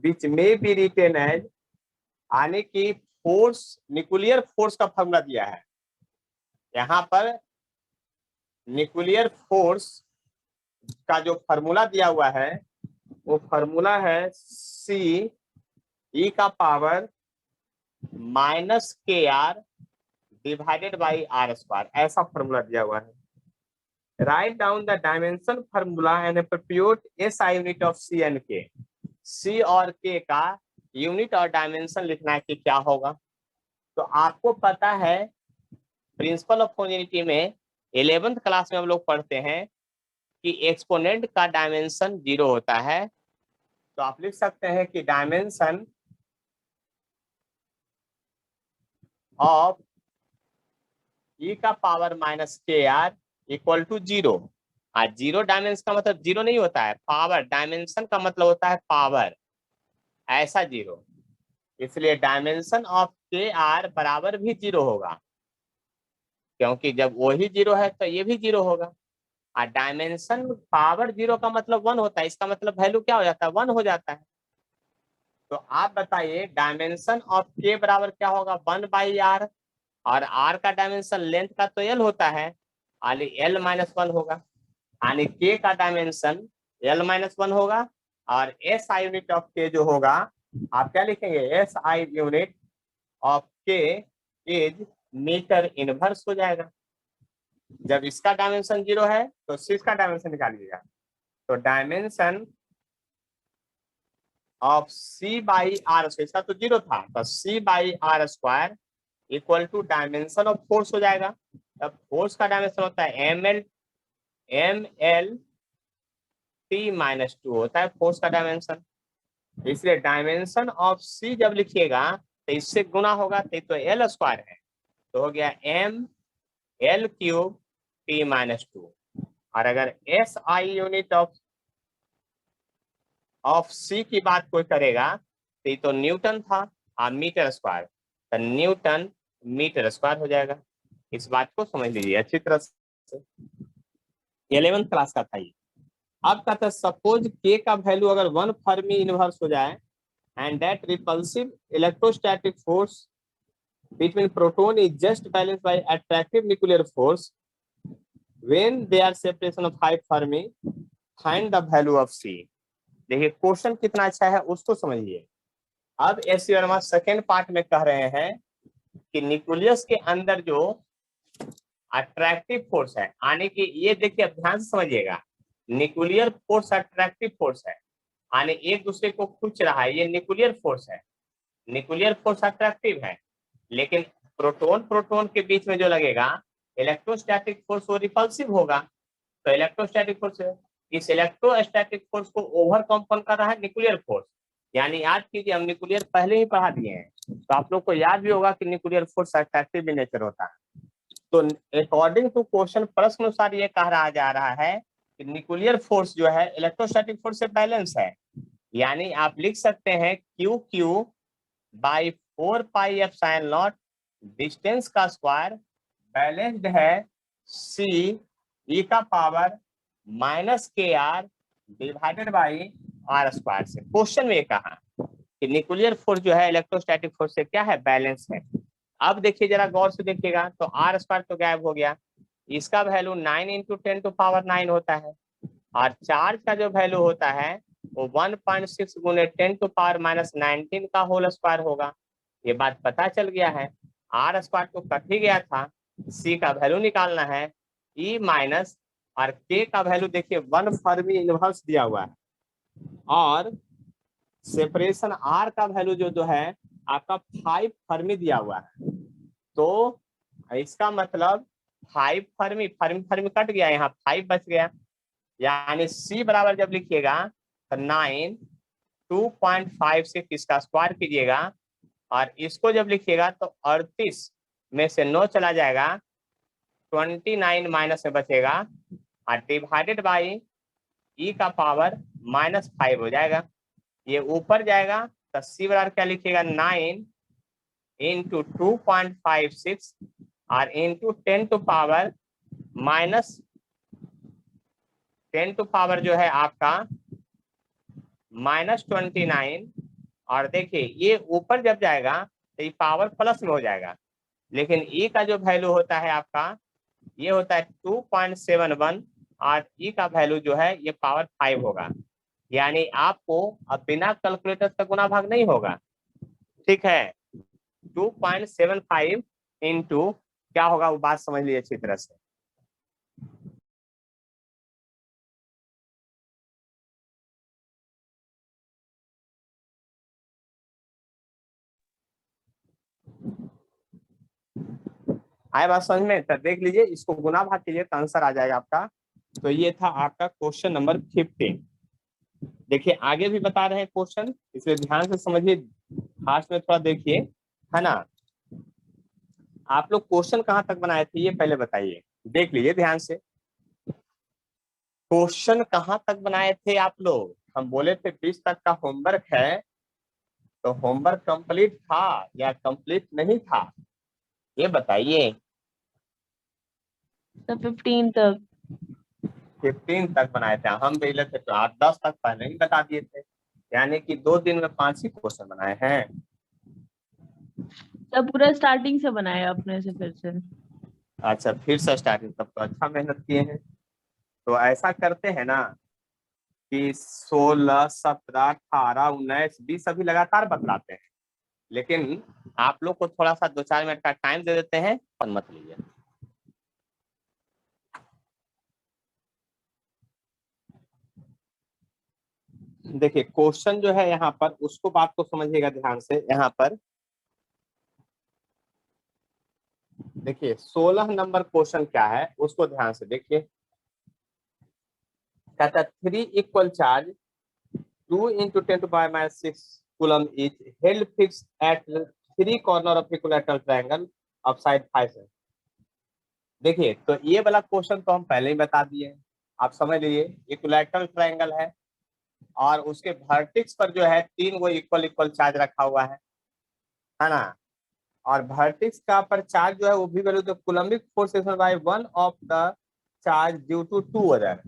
which may be written as, आने की फोर्स न्यूक्लियर फोर्स का फॉर्मूला दिया है। यहाँ पर न्यूक्लियर फोर्स का जो फॉर्मूला दिया हुआ है वो फॉर्मूला है C e का power -KR divided by R square, ऐसा फॉर्मूला दिया हुआ है। Write down the dimension formula and appropriate SI unit of C and K। C और K का यूनिट और डायमेंशन लिखना है कि क्या होगा। तो आपको पता है प्रिंसिपल ऑफ होमोजेनिटी में 11th क्लास में हम लोग पढ़ते हैं कि एक्सपोनेंट का डायमेंशन 0 होता है, तो आप लिख सकते हैं कि डायमेंशन ऑफ E का पावर -KR इक्वल टू 0। आज 0 डायमेंशन का मतलब 0 नहीं होता है, पावर डायमेंशन का मतलब होता है पावर, ऐसा 0। इसलिए डायमेंशन ऑफ के आर बराबर भी 0 होगा, क्योंकि जब वही 0 है तो ये भी 0 होगा। और डायमेंशन पावर 0 का मतलब 1 होता है, इसका मतलब वैल्यू क्या हो जाता है, 1 हो जाता है। तो आप बताइए डायमेंशन ऑफ के बराबर क्या होगा, 1/r, और r का डायमेंशन लेंथ का तो l होता है, l -1 होगा, यानी k का डायमेंशन l -1 होगा। और SI यूनिट ऑफ k जो होगा, आप क्या लिखेंगे, SI unit of k is metre inverse हो जाएगा। जब इसका डायमेंशन 0 है तो C का डायमेंशन निकालिएगा। तो डायमेंशन ऑफ C/r, इसका तो 0 था, तो C/r² equal to dimension of force हो जाएगा। तब फोर्स का डायमेंशन होता है MLT-2 होता है फोर्स का डायमेंशन। इसलिए डायमेंशन ऑफ C जब लिखिएगा तो इससे गुना होगा, तो L² है, तो हो गया ML³ T-2। और अगर SI यूनिट ऑफ C की बात कोई करेगा तो ये तो न्यूटन था, और मीटर स्क्वायर, तो न्यूटन मीटर स्क्वायर हो जाएगा। इस बात को समझ लीजिए अच्छी तरह से, 11th क्लास का था ये। अब कहता है सपोज के का वैल्यू अगर 1 फर्मी इनवर्स हो जाए and that repulsive electrostatic force between proton is just balanced by attractive nuclear force when they are separation of 5 fermi, find the value of C. देखिए क्वेश्चन कितना अच्छा है उसको समझिए। अब एस वर्मा सेकेंड पार्ट में कह रहे हैं कि न्यूक्लियस के अंदर जो अट्रैक्टिव फोर्स है, आने की, ये देखिए ध्यान से समझिएगा, न्यूक्लियर फोर्स अट्रैक्टिव फोर्स है, आने एक दूसरे को खींच रहा है, ये न्यूक्लियर फोर्स है, न्यूक्लियर फोर्स अट्रैक्टिव है। लेकिन प्रोटॉन प्रोटॉन के बीच में जो लगेगा इलेक्ट्रोस्टैटिक फोर्स वो रिपल्सिव होगा। तो इलेक्ट्रोस्टैटिक फोर्स, इस इलेक्ट्रोस्टैटिक फोर्स को ओवरकम कौन कर रहा है, न्यूक्लियर फोर्स। यानी याद कीजिए हम न्यूक्लियर पहले ही पढ़ा दिए हैं, तो आप लोग को याद भी होगा कि nuclear force attractive in nature होता है। तो अकॉर्डिंग टू क्वेश्चन प्रश्न अनुसार ये कह रहा जा रहा है कि न्यूक्लियर फोर्स जो है इलेक्ट्रोस्टैटिक फोर्स से बैलेंस है। यानी आप लिख सकते हैं QQ/4πε0 डिस्टेंस का स्क्वायर बैलेंस्ड है CE⁻⁻KR डिवाइडेड बाई R² से। क्वेश्चन में कहा कि न्यूक्लियर फोर्स जो है इलेक्ट्रोस्टैटिक फोर्स से क्या है, बैलेंस है। अब देखिए जरा गौर से देखिएगा, तो R² तो गायब हो गया, इसका वैल्यू 9 × 10⁹ होता है, और चार्ज का जो वैल्यू होता है वो 1.6 × 10⁻⁻19 का होल स्क्वायर होगा। ये बात पता चल गया है। R² तो कट ही गया था, C का वैल्यू निकालना है, E माइनस, और K का वैल्यू देखिए 1 फर्मी इनवर्स दिया हुआ है, और सेपरेशन R का वैल्यू जो है आपका 5 फर्मी दिया हुआ है। तो इसका मतलब 5 फर्मी, फर्मी कट गया, यहाँ 5 बच गया। यानी C बराबर जब लिखिएगा तो 9 2.5 से किसका स्क्वायर कीजिएगा, और इसको जब लिखिएगा तो 38 में से 9 चला जाएगा, 29 माइनस में बचेगा, और डिवाइडेड बाई E का पावर -5 हो जाएगा। ये ऊपर जाएगा तो C बराबर क्या लिखिएगा, 9 × 2.56 और इंटू 10 टू पावर जो है आपका -29। और देखिए ये ऊपर जब जाएगा तो ये पावर प्लस में हो जाएगा, लेकिन E का जो वैल्यू होता है आपका ये होता है 2.71, और E का वैल्यू जो है ये पावर 5 होगा। यानी आपको अब बिना कैलकुलेटर से गुना भाग नहीं होगा, ठीक है। 2.75 इंटू क्या होगा वो बात समझ लीजिए अच्छी तरह से। आए बात समझ में, तो देख लीजिए इसको गुना भाग कीजिए तो आंसर आ जाएगा आपका। तो ये था आपका क्वेश्चन नंबर 15। देखिए आगे भी बता रहे हैं क्वेश्चन, इसलिए ध्यान से समझिए, फास्ट में थोड़ा देखिए, है ना। आप लोग क्वेश्चन कहाँ तक बनाए थे ये पहले बताइए, देख लीजिए ध्यान से। क्वेश्चन कहाँ तक बनाए थे आप लोग, हम बोले थे 20 तक का होमवर्क है, तो होमवर्क कंप्लीट था या कंप्लीट नहीं था, ये बताइए। तो 15 तक। 15 तक बनाए थे, हम पहले थे तो 8-10 तक पहले ही बता दिए थे, यानी कि 2 दिन में 5 ही क्वेश्चन बनाए हैं। तब पूरा स्टार्टिंग से बनाया अपने से फिर से। अच्छा, फिर से स्टार्टिंग, तब तो अच्छा मेहनत किए हैं। तो ऐसा करते हैं ना कि 16, 17, 18, 19, 20 अभी लगातार बतलाते हैं, लेकिन आप लोग को थोड़ा सा 2-4 मिनट का टाइम दे देते हैं, और मत लीजिए। देखिए क्वेश्चन जो है यहाँ पर, उसको बात को समझिएगा ध्यान से। यहाँ पर देखिए 16 नंबर क्वेश्चन क्या है उसको ध्यान से देखिए। कहता है 3 equal charge 2 into 10⁻⁶ coulomb etch held fix eight 3 corner of equilateral triangle of side 5 centimetre. देखिए तो ये वाला क्वेश्चन तो हम पहले ही बता दिए हैं, आप समझ लीजिए। इक्विलैटरल ट्रायंगल है और उसके वर्टेक्स पर जो है 3 वो इक्वल इक्वल चार्ज रखा हुआ है ना। और वर्टेक्स का पर चार्ज जो है वो भी value the coulombic force by one of the charge due to two other.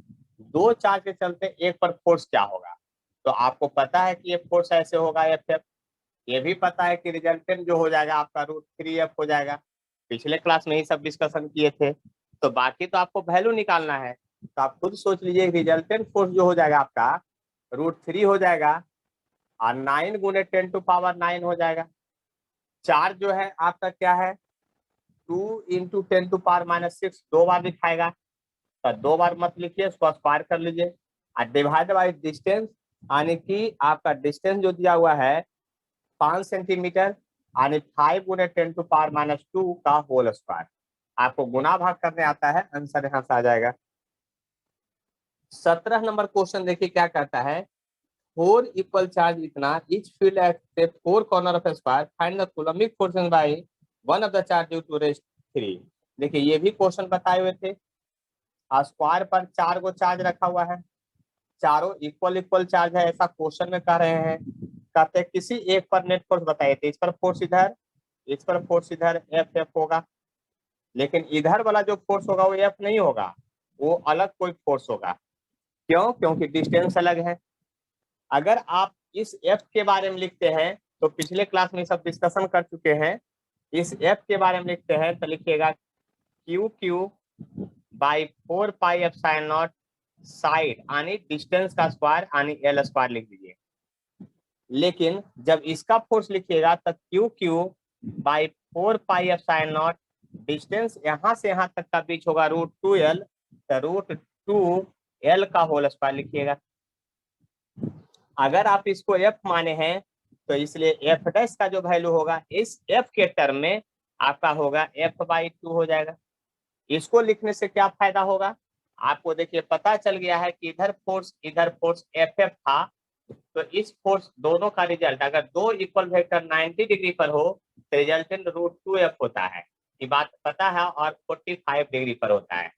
2 charge के चलते एक पर फोर्स क्या होगा। तो आपको पता है कि ये फोर्स ऐसे होगा F। ये भी पता है कि रिजल्टेंट जो हो जाएगा आपका √3F हो जाएगा, पिछले क्लास में ही सब डिस्कशन किए थे। तो बाकी तो आपको वैल्यू निकालना है, तो आप खुद सोच लीजिए रिजल्टेंट फोर्स जो हो जाएगा आपका √3 हो जाएगा, और 9 गुने 10⁻⁹ हो जाएगा। चार्ज जो है आपका क्या है 2 into 10⁻⁻⁶, 2 बार दिखाएगा, तो 2 बार मत लिखिए, उसको स्क्वायर कर लीजिए और डिवाइड बाई डिस्टेंस, यानी कि आपका डिस्टेंस जो दिया हुआ है 5 सेंटीमीटर, यानी 5 गुने 10⁻⁻2 का होल स्क्वायर। आपको गुना भाग करने आता है, आंसर यहाँ से आ जाएगा। 17 नंबर क्वेश्चन देखिए क्या कहता है। 4 इक्वल चार्ज इतना each field at 4 corner of square find the coulombic force by one of the charge due to rest 3। देखिए ये भी क्वेश्चन बताए हुए थे। स्क्वायर पर 4 को चार्ज रखा हुआ है, चारों इक्वल इक्वल चार्ज है, ऐसा क्वेश्चन में कह रहे हैं। कहते हैं किसी एक पर नेट फोर्स बताइए, तो इस पर फोर्स इधर, इस पर फोर्स इधर, F होगा। लेकिन इधर वाला जो फोर्स होगा वो F नहीं होगा, वो अलग कोई फोर्स होगा। क्यों? क्योंकि डिस्टेंस अलग है। अगर आप इस F के बारे में लिखते हैं, तो पिछले क्लास में सब डिस्कशन कर चुके हैं, इस F के बारे में लिखते हैं तो लिखिएगा QQ बाई 4πε0 साइड, यानी डिस्टेंस का स्क्वायर, यानी L स्क्वायर लिख दीजिए। लेकिन जब इसका फोर्स लिखिएगा तो QQ बाई 4πε0 डिस्टेंस यहाँ से यहाँ तक का बीच होगा √2L, तो √2L का होल स्क्वायर लिखिएगा। अगर आप इसको F माने हैं तो इसलिए F डैश का जो वैल्यू होगा इस F के टर्म में आपका होगा F/2 हो जाएगा। इसको लिखने से क्या फायदा होगा आपको, देखिए पता चल गया है कि इधर फोर्स FF था, तो इस फोर्स दोनों का रिजल्ट अगर दो इक्वल वेक्टर 90 डिग्री पर हो तो रिजल्टेंट √2F होता है, ये बात पता है, और 45 डिग्री पर होता है।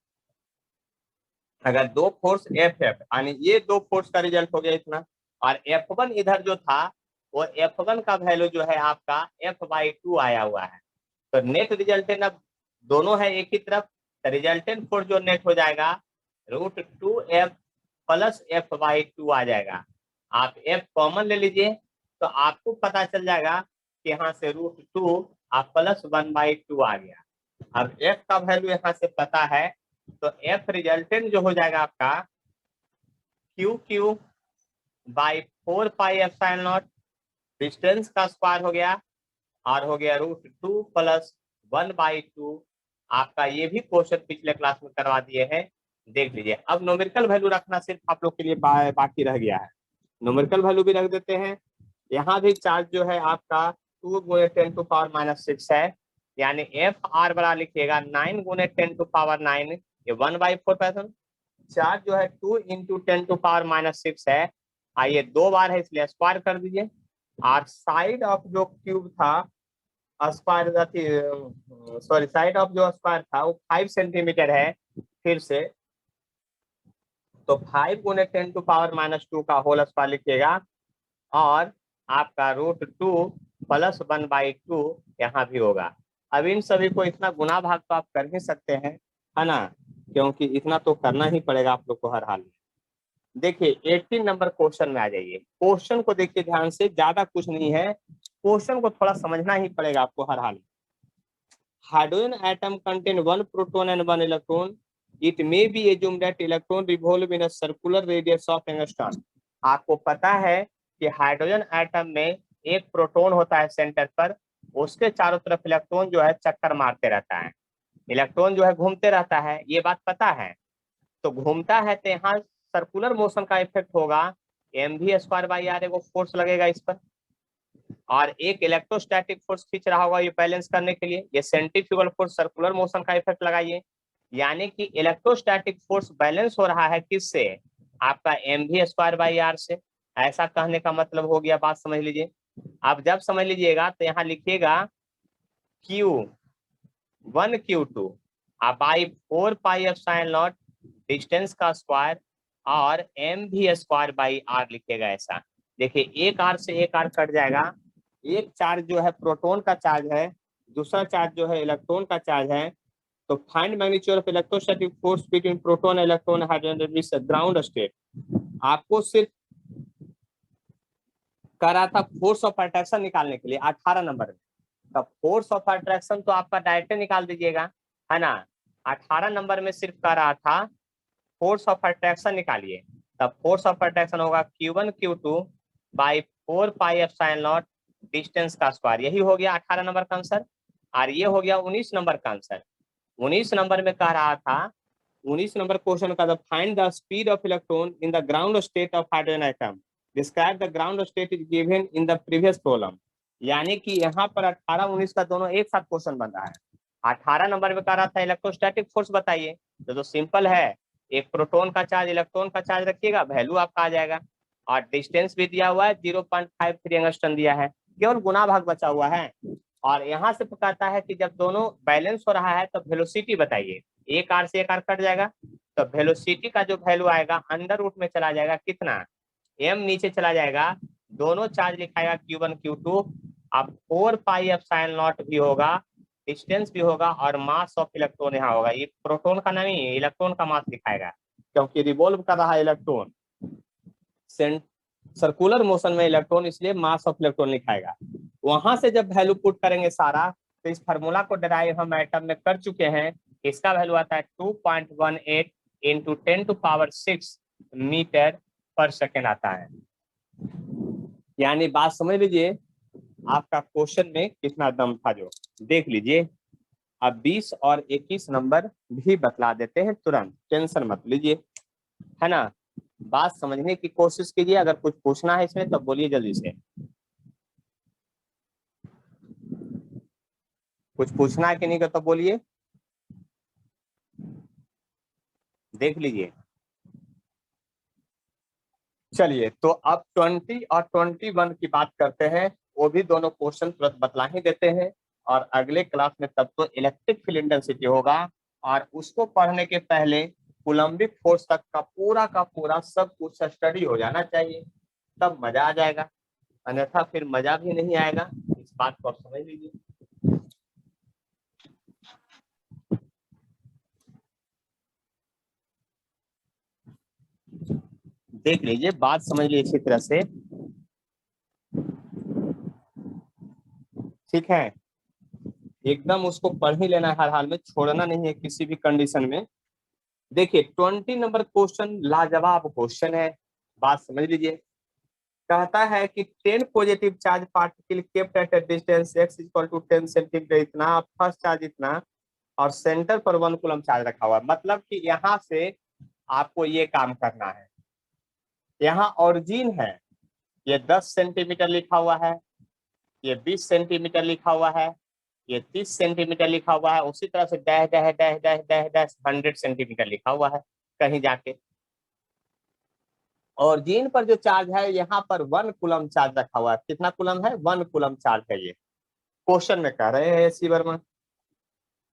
अगर दो फोर्स FF, यानी ये दो फोर्स का रिजल्ट हो गया इतना, और F1 इधर जो था वो F1 का वैल्यू जो है आपका F/2 आया हुआ है। तो नेट रिजल्टेंट अब दोनों है एक ही तरफ, तो रिजल्टेंट फोर्स जो नेट हो जाएगा √2F प्लस F/2 आ जाएगा। आप F कॉमन ले लीजिए तो आपको पता चल जाएगा कि यहाँ से √2 आप प्लस 1/2 आ गया। अब F का वैल्यू यहाँ से पता है, तो F रिजल्टेंट जो हो जाएगा आपका QQ बाई 4πε0 डिस्टेंस का स्क्वायर हो गया, और हो गया √2 प्लस 1/2। आपका ये भी क्वेश्चन पिछले क्लास में करवा दिए हैं, देख लीजिए। अब न्यूमेरिकल वैल्यू रखना सिर्फ आप लोग के लिए बाकी रह गया है, न्यूमेरिकल वैल्यू भी रख देते हैं। यहाँ भी चार्ज जो है आपका 2 गुने 10⁻⁻6 है, यानी FR बड़ा लिखिएगा 9 गुने 10⁻9, ये 1/4। चार्ज जो है 2 into 10⁻6 है, आइए 2 बार है इसलिए स्क्वायर कर दीजिए। और साइड ऑफ जो क्यूब था स्क्वायर, सॉरी साइड ऑफ जो स्क्वायर था वो 5 सेंटीमीटर है फिर से, तो 5 गुने 10⁻2 का होल स्क्वायर लिखिएगा। और आपका √2 + 1/2 यहाँ भी होगा। अब इन सभी को इतना गुना भाग तो आप कर ही सकते हैं, है ना, क्योंकि इतना तो करना ही पड़ेगा आप लोग को हर हाल में। देखिए 18 नंबर क्वेश्चन में आ जाइए। क्वेश्चन को देखिए ध्यान से, ज्यादा कुछ नहीं है, क्वेश्चन को थोड़ा समझना ही पड़ेगा आपको हर हाल में। Hydrogen atom contain 1 proton and 1 electron, it may be assumed that electron revolve in a circular radius of angstrom. आपको पता है कि हाइड्रोजन एटम में एक प्रोटॉन होता है सेंटर पर, उसके चारों तरफ इलेक्ट्रॉन जो है चक्कर मारते रहता है, इलेक्ट्रॉन जो है घूमते रहता है, ये बात पता है। तो घूमता है तो यहाँ सर्कुलर मोशन का इफेक्ट होगा, mv²/r एगो फोर्स लगेगा इस पर, और एक इलेक्ट्रोस्टैटिक फोर्स खींच रहा होगा ये बैलेंस करने के लिए, ये सेंट्रीफ्यूगल फोर्स सर्कुलर मोशन का इफेक्ट लगाइए, यानी कि इलेक्ट्रोस्टैटिक फोर्स बैलेंस हो रहा है किससे, आपका mv²/r से। ऐसा कहने का मतलब हो गया, बात समझ लीजिए। आप जब समझ लीजिएगा तो यहाँ लिखिएगा Q1 Q2 /4πε0 डिस्टेंस का स्क्वायर और mv²/r लिखिएगा ऐसा। देखिए एक आर से एक आर कट जाएगा, एक चार्ज जो है प्रोटॉन का चार्ज है, दूसरा चार्ज जो है इलेक्ट्रॉन का चार्ज है। तो find magnitude of electrostatic force between proton electron hydrogen with ground state. आपको सिर्फ कर रहा था फोर्स ऑफ अट्रैक्शन निकालने के लिए 18 नंबर में। तब फोर्स ऑफ अट्रैक्शन तो आपका डायरेक्ट निकाल दीजिएगा, है ना। 18 नंबर में सिर्फ कर रहा था फोर्स ऑफ अट्रैक्शन निकालिए, तब फोर्स ऑफ अट्रैक्शन होगा Q1 Q2 /4πε0 डिस्टेंस का स्क्वायर। यही हो गया 18 नंबर का आंसर। और ये हो गया 19 नंबर का आंसर। 19 नंबर में कह रहा था, 19 नंबर क्वेश्चन का, find the speed of electron in the ground state of hydrogen atom, describe the ground state is given in the previous problem. यानी कि यहाँ पर 18 19 का दोनों एक साथ क्वेश्चन बन रहा है। 18 नंबर में कह रहा था इलेक्ट्रोस्टैटिक फोर्स बताइए, तो सिंपल है, एक प्रोटॉन का चार्ज इलेक्ट्रॉन का चार्ज रखिएगा, वैल्यू आपका आ जाएगा, और डिस्टेंस भी दिया हुआ है 0.53 एंगस्ट्रॉन दिया है, केवल गुना भाग बचा हुआ है। और यहाँ से कहता है कि जब दोनों बैलेंस हो रहा है तो वेलोसिटी बताइए, एक आर से एक आर कट जाएगा, तो वेलोसिटी का जो वैल्यू आएगा अंडर रूट में चला जाएगा, कितना, m नीचे चला जाएगा, दोनों चार्ज लिखाएगा Q1 Q2, अब 4πε0 भी होगा, डिस्टेंस भी होगा, और मास ऑफ इलेक्ट्रॉन यहाँ होगा। ये प्रोटॉन का नहीं, इलेक्ट्रॉन का मास दिखाएगा, क्योंकि रिवॉल्व कर रहा है इलेक्ट्रॉन सर्कुलर मोशन में इलेक्ट्रॉन, इसलिए मास ऑफ इलेक्ट्रॉन लिखाएगा। वहां से जब वैल्यू पुट करेंगे सारा, तो इस फार्मूला को डराइव हम एटम में कर चुके हैं। इसका वैल्यू आता है 2.18 × 10⁶ मीटर पर सेकेंड आता है। यानी बात समझ लीजिए, आपका क्वेश्चन में कितना दम था जो देख लीजिए। अब 20 और 21 नंबर भी बतला देते हैं तुरंत, टेंशन मत लीजिए, है ना। बात समझने की कोशिश कीजिए, अगर कुछ पूछना है इसमें तो बोलिए जल्दी से। कुछ पूछना है कि नहीं तो बोलिए, देख लीजिए। चलिए तो अब 20 और 21 की बात करते हैं, वो भी दोनों क्वेश्चन तुरंत बतला ही देते हैं। और अगले क्लास में तब तो इलेक्ट्रिक फील्ड इंटेंसिटी होगा, और उसको पढ़ने के पहले कूलम्बिक फोर्स तक का पूरा सब कुछ स्टडी हो जाना चाहिए, तब मजा आ जाएगा, अन्यथा फिर मजा भी नहीं आएगा। इस बात को आप समझ लीजिए। देख लीजिए, बात समझ लीजिए इसी तरह से, ठीक है। एकदम उसको पढ़ ही लेना है, हर हाल में छोड़ना नहीं है किसी भी कंडीशन में। देखिए 20 नंबर क्वेश्चन लाजवाब क्वेश्चन है, बात समझ लीजिए। कहता है कि 10 positive charge particle kept at a distance x = 10 centimetre इतना, फर्स्ट चार्ज इतना, और सेंटर पर 1 कूलम चार्ज रखा हुआ है। मतलब कि यहाँ से आपको ये काम करना है। यहाँ ऑरिजिन है, ये 10 सेंटीमीटर लिखा हुआ है, ये 20 सेंटीमीटर लिखा हुआ है, ये 30 सेंटीमीटर लिखा हुआ है, उसी तरह से dash dash dash dash dash dash 100 centimetre लिखा हुआ है कहीं जाके। और जीन पर जो चार्ज है, यहाँ पर 1 कूलम चार्ज रखा हुआ है। कितना कूलम है, 1 कूलम चार्ज है, ये क्वेश्चन में कह रहे हैं सी वर्मा।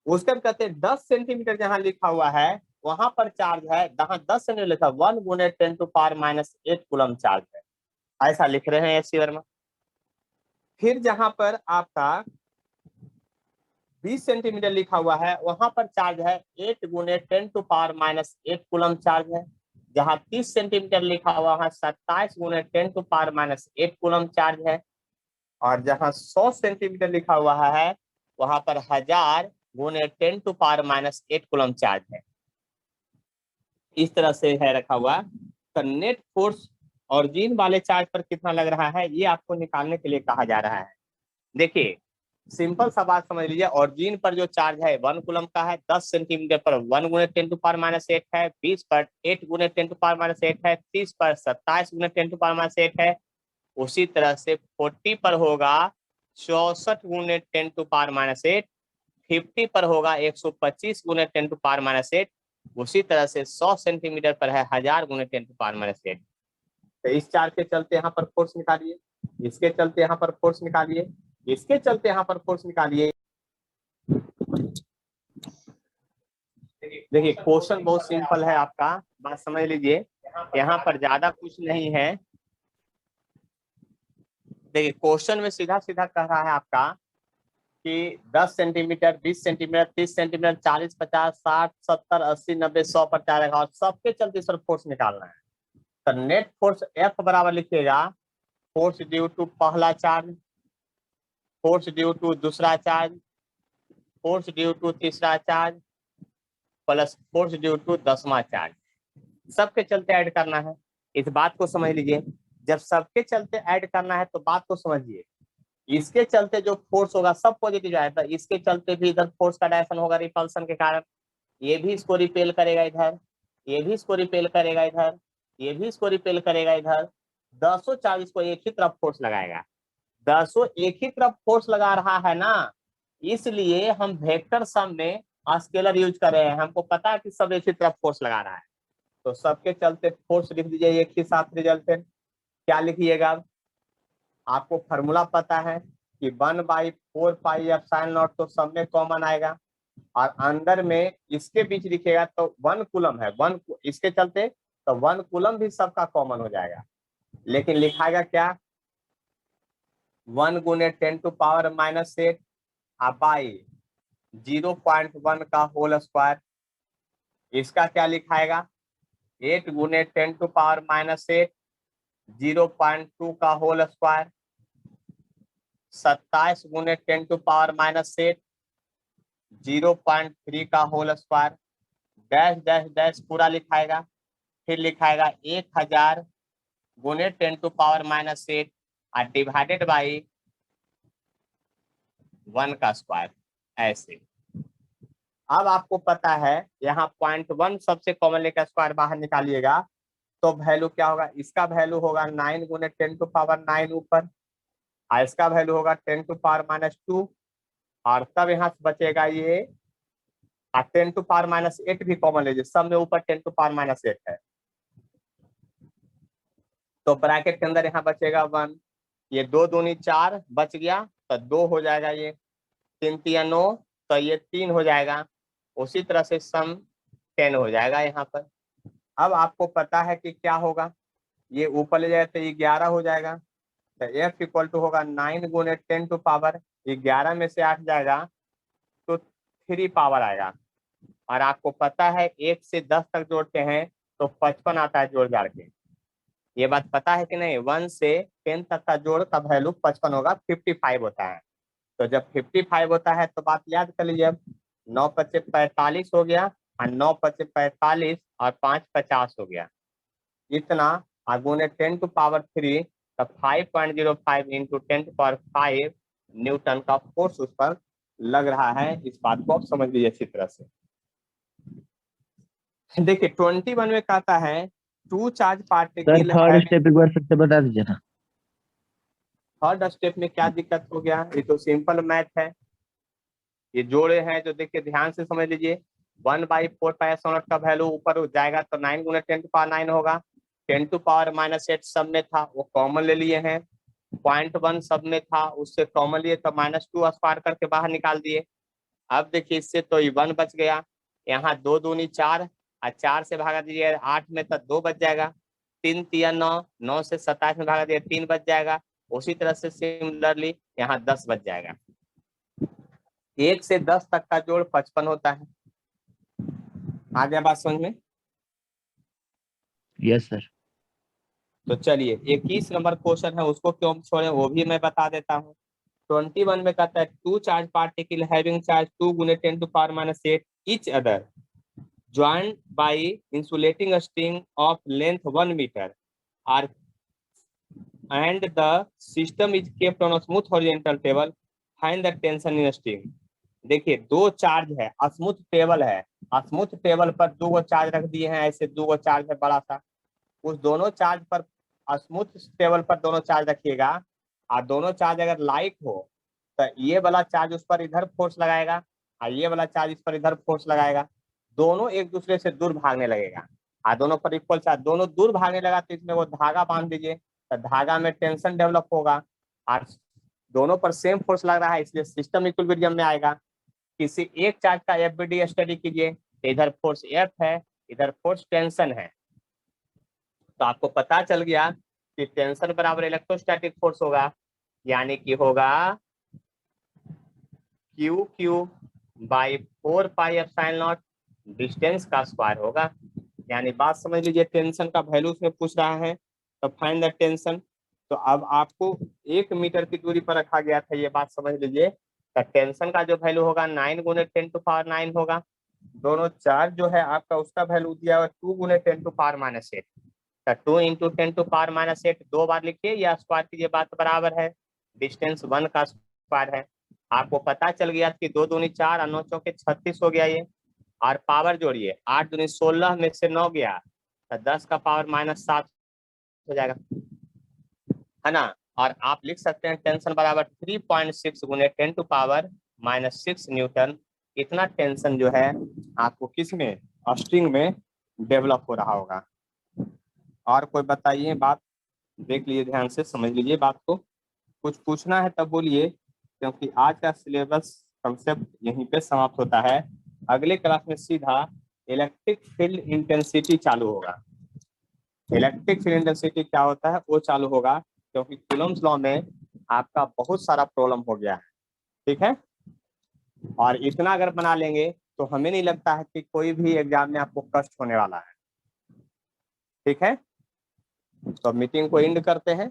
उसके बाद कहते हैं 10 सेंटीमीटर जहाँ लिखा हुआ है वहां पर चार्ज है, जहाँ 10 सेंटीमीटर लिखा 1 × 10⁻⁸ कूलम चार्ज है, ऐसा लिख रहे हैं सी वर्मा। फिर जहां पर आपका 20 सेंटीमीटर लिखा हुआ है वहां पर चार्ज है 8 गुने 10⁻⁻8 कूलम चार्ज है। जहां 30 सेंटीमीटर लिखा हुआ है 27 गुने 10⁻⁻8 कूलम चार्ज है। और जहां 100 सेंटीमीटर लिखा हुआ है वहां पर 1000 गुने 10⁻⁻8 कूलम चार्ज है। इस तरह से है रखा हुआ। तो नेट फोर्स ऑरिजिन वाले चार्ज पर कितना लग रहा है ये आपको निकालने के लिए कहा जा रहा है। देखिए सिंपल सा बात समझ लीजिए, ऑरिजिन पर जो चार्ज है 1 कूलम का है, 10 सेंटीमीटर पर 1 गुने 10⁻⁸ है, 20 पर 8 गुने 10⁻⁸ है, 30 पर 27 गुने 10⁻⁸ है। उसी तरह से 40 पर होगा 64 गुने 10⁻⁸, 50 पर होगा 125 गुने 10⁻⁸। उसी तरह से 100 सेंटीमीटर पर है 1000 गुने 10⁻⁸। तो इस चार्ज के चलते यहाँ पर फोर्स निकालिए, इसके चलते यहाँ पर फोर्स निकालिए, इसके चलते यहाँ पर फोर्स निकालिए। देखिए क्वेश्चन बहुत सिंपल है आपका, बात समझ लीजिए, यहाँ पर ज्यादा कुछ नहीं है। देखिए क्वेश्चन में सीधा सीधा कह रहा है आपका कि 10 सेंटीमीटर, 20 सेंटीमीटर, 30 सेंटीमीटर, 40, 50, 60, 70, 80, 90, 100 पर चार्ज और सबके चलते सर फोर्स निकालना है। तो नेट फोर्स F बराबर लिखिएगा फोर्स ड्यू टू पहला चार्ज, फोर्स ड्यू टू दूसरा चार्ज, फोर्स ड्यू टू तीसरा charge plus force due to 10वां चार्ज। सबके चलते ऐड करना है। इस बात को समझ लीजिए, जब सबके चलते ऐड करना है तो बात को समझिए। इसके चलते जो फोर्स होगा सब पॉजिटिव आएगा, इसके चलते भी इधर फोर्स का डायरेक्शन होगा रिपल्सन के कारण। ये भी इसको रिपेल करेगा इधर, ये भी इसको रिपेल करेगा इधर, ये भी इसको रिपेल करेगा इधर। 10 चार्ज को एक ही तरफ फोर्स लगाएगा। 10 एक ही तरफ फोर्स लगा रहा है ना, इसलिए हम वेक्टर सम में स्केलर यूज कर रहे हैं। हमको पता है कि सब एक ही तरफ फोर्स लगा रहा है, तो सबके चलते फोर्स लिख दीजिए एक ही साथ रिजल्टेंट। क्या लिखिएगा, आपको फॉर्मूला पता है कि 1/4πε0 तो सब में कॉमन आएगा, और अंदर में इसके बीच लिखेगा तो 1 कूलम है, 1 इसके चलते तो 1 कूलम भी सबका कॉमन हो जाएगा। लेकिन लिखाएगा क्या, 1 गुने 10⁻⁻8 बाई 0.1 का होल स्क्वायर। इसका क्या लिखाएगा, 8 गुने 10⁻⁻8 0.2 का होल स्क्वायर, 27 गुने 10⁻⁻8 0.3 का whole square, dash dash dash पूरा लिखाएगा। फिर लिखाएगा 1000 गुने 10⁻⁻8 और डिवाइडेड बाई 1 का स्क्वायर। ऐसे अब आपको पता है यहाँ 0.1 सबसे कॉमन लेकर स्क्वायर बाहर निकालिएगा तो वैल्यू क्या होगा, इसका वैल्यू होगा 9 गुने 10⁻9 ऊपर, और इसका वैल्यू होगा 10⁻2, और तब यहाँ से बचेगा ये 10⁻8 भी कॉमन लीजिए, सब में ऊपर 10⁻8 है, तो ब्रैकेट के अंदर यहाँ बचेगा 1। ये 2 दूनी 4 बच गया तो 2 हो जाएगा, ये 3 तिया 9 तो ये 3 हो जाएगा। उसी तरह से सम 10 हो जाएगा यहाँ पर। अब आपको पता है कि क्या होगा, ये ऊपर ले जाए तो ये 11 हो जाएगा, तो F इक्वल टू होगा 9 गुने 10 टू पावर, ये 11 में से 8 जाएगा तो 3 पावर आएगा। और आपको पता है 1 से 10 तक जोड़ते हैं तो 55 आता है जोड़ जाड़ के, ये बात पता है कि नहीं। 1 से 10 तक का जोड़ का वैल्यू 55 होगा, 55 होता है। तो जब 55 होता है तो बात याद कर लीजिए, अब 9 पचे 45 हो गया, और 9 पचे 45 और 5 50 हो गया, इतना गुने 10 टू पावर 3 तो 5.05 इंटू 10 टू पावर 5 न्यूटन का फोर्स उस पर लग रहा है। इस बात को आप समझ लीजिए अच्छी तरह से। देखिए 21 में कहता है 2 चार्ज पार्टिकल थर्ड स्टेप एक बार फिर से बता दीजिए ना। थर्ड स्टेप में क्या दिक्कत हो गया, ये तो सिंपल मैथ है, ये जोड़े हैं जो देखिए ध्यान से समझ लीजिए। 1/4πε0 का वैल्यू ऊपर जाएगा तो 9 गुने 10 टू पावर 9 होगा, 10 टू पावर -8 सब में था वो कॉमन ले लिए हैं, 0.1 सब में था उससे कॉमन लिए तो -2 स्क्वायर करके बाहर निकाल दिए। अब देखिए इससे तो 1 बच गया, यहाँ 2 दूनी 4 और 4 से भागा दीजिए 8 में तो 2 बच जाएगा, 3 तिया 9, 9 से 27 में भागा दिए 3 बच जाएगा। उसी तरह से सिमिलरली यहाँ 10 बच जाएगा। 1 से 10 तक का जोड़ 55 होता है। आ गया बात समझ में? Yes sir. तो चलिए 21 नंबर क्वेश्चन है, उसको क्यों छोड़े वो भी मैं बता देता हूँ। 21 में कहता है 2 charge particle having charge 2 × 10⁻⁸ each other joined by insulating a string of length 1 meter are and the system is kept on a smooth horizontal table. Find the tension in a string. देखिए 2 charge है, smooth table है, smooth table पर 2 गो charge रख दिए हैं, ऐसे 2 गो charge है बड़ा सा। उस दोनों चार्ज पर, स्मूथ टेबल पर दोनों चार्ज रखिएगा, और दोनों चार्ज अगर लाइट हो तो ये वाला चार्ज उस पर इधर फोर्स लगाएगा और ये वाला चार्ज इस पर इधर फोर्स लगाएगा। दोनों एक दूसरे से दूर भागने लगेगा, और दोनों पर इक्वल चार्ज, दोनों दूर भागने लगा तो इसमें वो धागा बांध दीजिए, तो धागा में टेंशन डेवलप होगा, और दोनों पर सेम फोर्स लग रहा है, इसलिए सिस्टम इक्विलिब्रियम में आएगा। किसी एक चार्ज का एफबीडी स्टडी कीजिए, इधर फोर्स एफ है, इधर फोर्स टेंशन है, तो आपको पता चल गया कि टेंशन बराबर इलेक्ट्रोस्टैटिक फोर्स होगा, यानी कि होगा Q/4πε0 डिस्टेंस का स्क्वायर होगा। यानी बात समझ लीजिए, टेंशन का वैल्यू उसमें पूछ रहा है, तो फाइंड द टेंशन। तो अब आपको 1 मीटर की दूरी पर रखा गया था, ये बात समझ लीजिए। तो टेंशन का जो वैल्यू होगा 9 × 10⁻9 होगा। दोनों चार्ज जो है आपका, उसका वैल्यू दिया हुआ 2 × 10⁻8। तो 2 × 10⁻8 2 बार लिखिए या स्क्वायर कीजिए, बात बराबर है। डिस्टेंस 1 का स्क्वायर है। आपको पता चल गया कि 2 दूनी 4 और 9 चौके 36 हो गया ये। और पावर जोड़िए, 8 दूनी 16 में से 9 गया तो 10 का पावर -7 हो जाएगा, है ना। और आप लिख सकते हैं टेंशन बराबर 3.6 × 10⁻⁻6 न्यूटन। इतना टेंशन जो है आपको किस में, स्ट्रिंग में डेवलप हो रहा होगा। और कोई बताइए बात, देख लीजिए ध्यान से, समझ लीजिए बात को। कुछ पूछना है तब बोलिए, क्योंकि आज का सिलेबस कंसेप्ट यहीं पे समाप्त होता है। अगले क्लास में सीधा इलेक्ट्रिक फील्ड इंटेंसिटी चालू होगा। इलेक्ट्रिक फील्ड इंटेंसिटी क्या होता है वो चालू होगा, क्योंकि कूलम्ब्स लॉ में आपका बहुत सारा प्रॉब्लम हो गया है, ठीक है। और इतना अगर बना लेंगे तो हमें नहीं लगता है कि कोई भी एग्जाम में आपको कष्ट होने वाला है, ठीक है। तो मीटिंग को एंड करते हैं।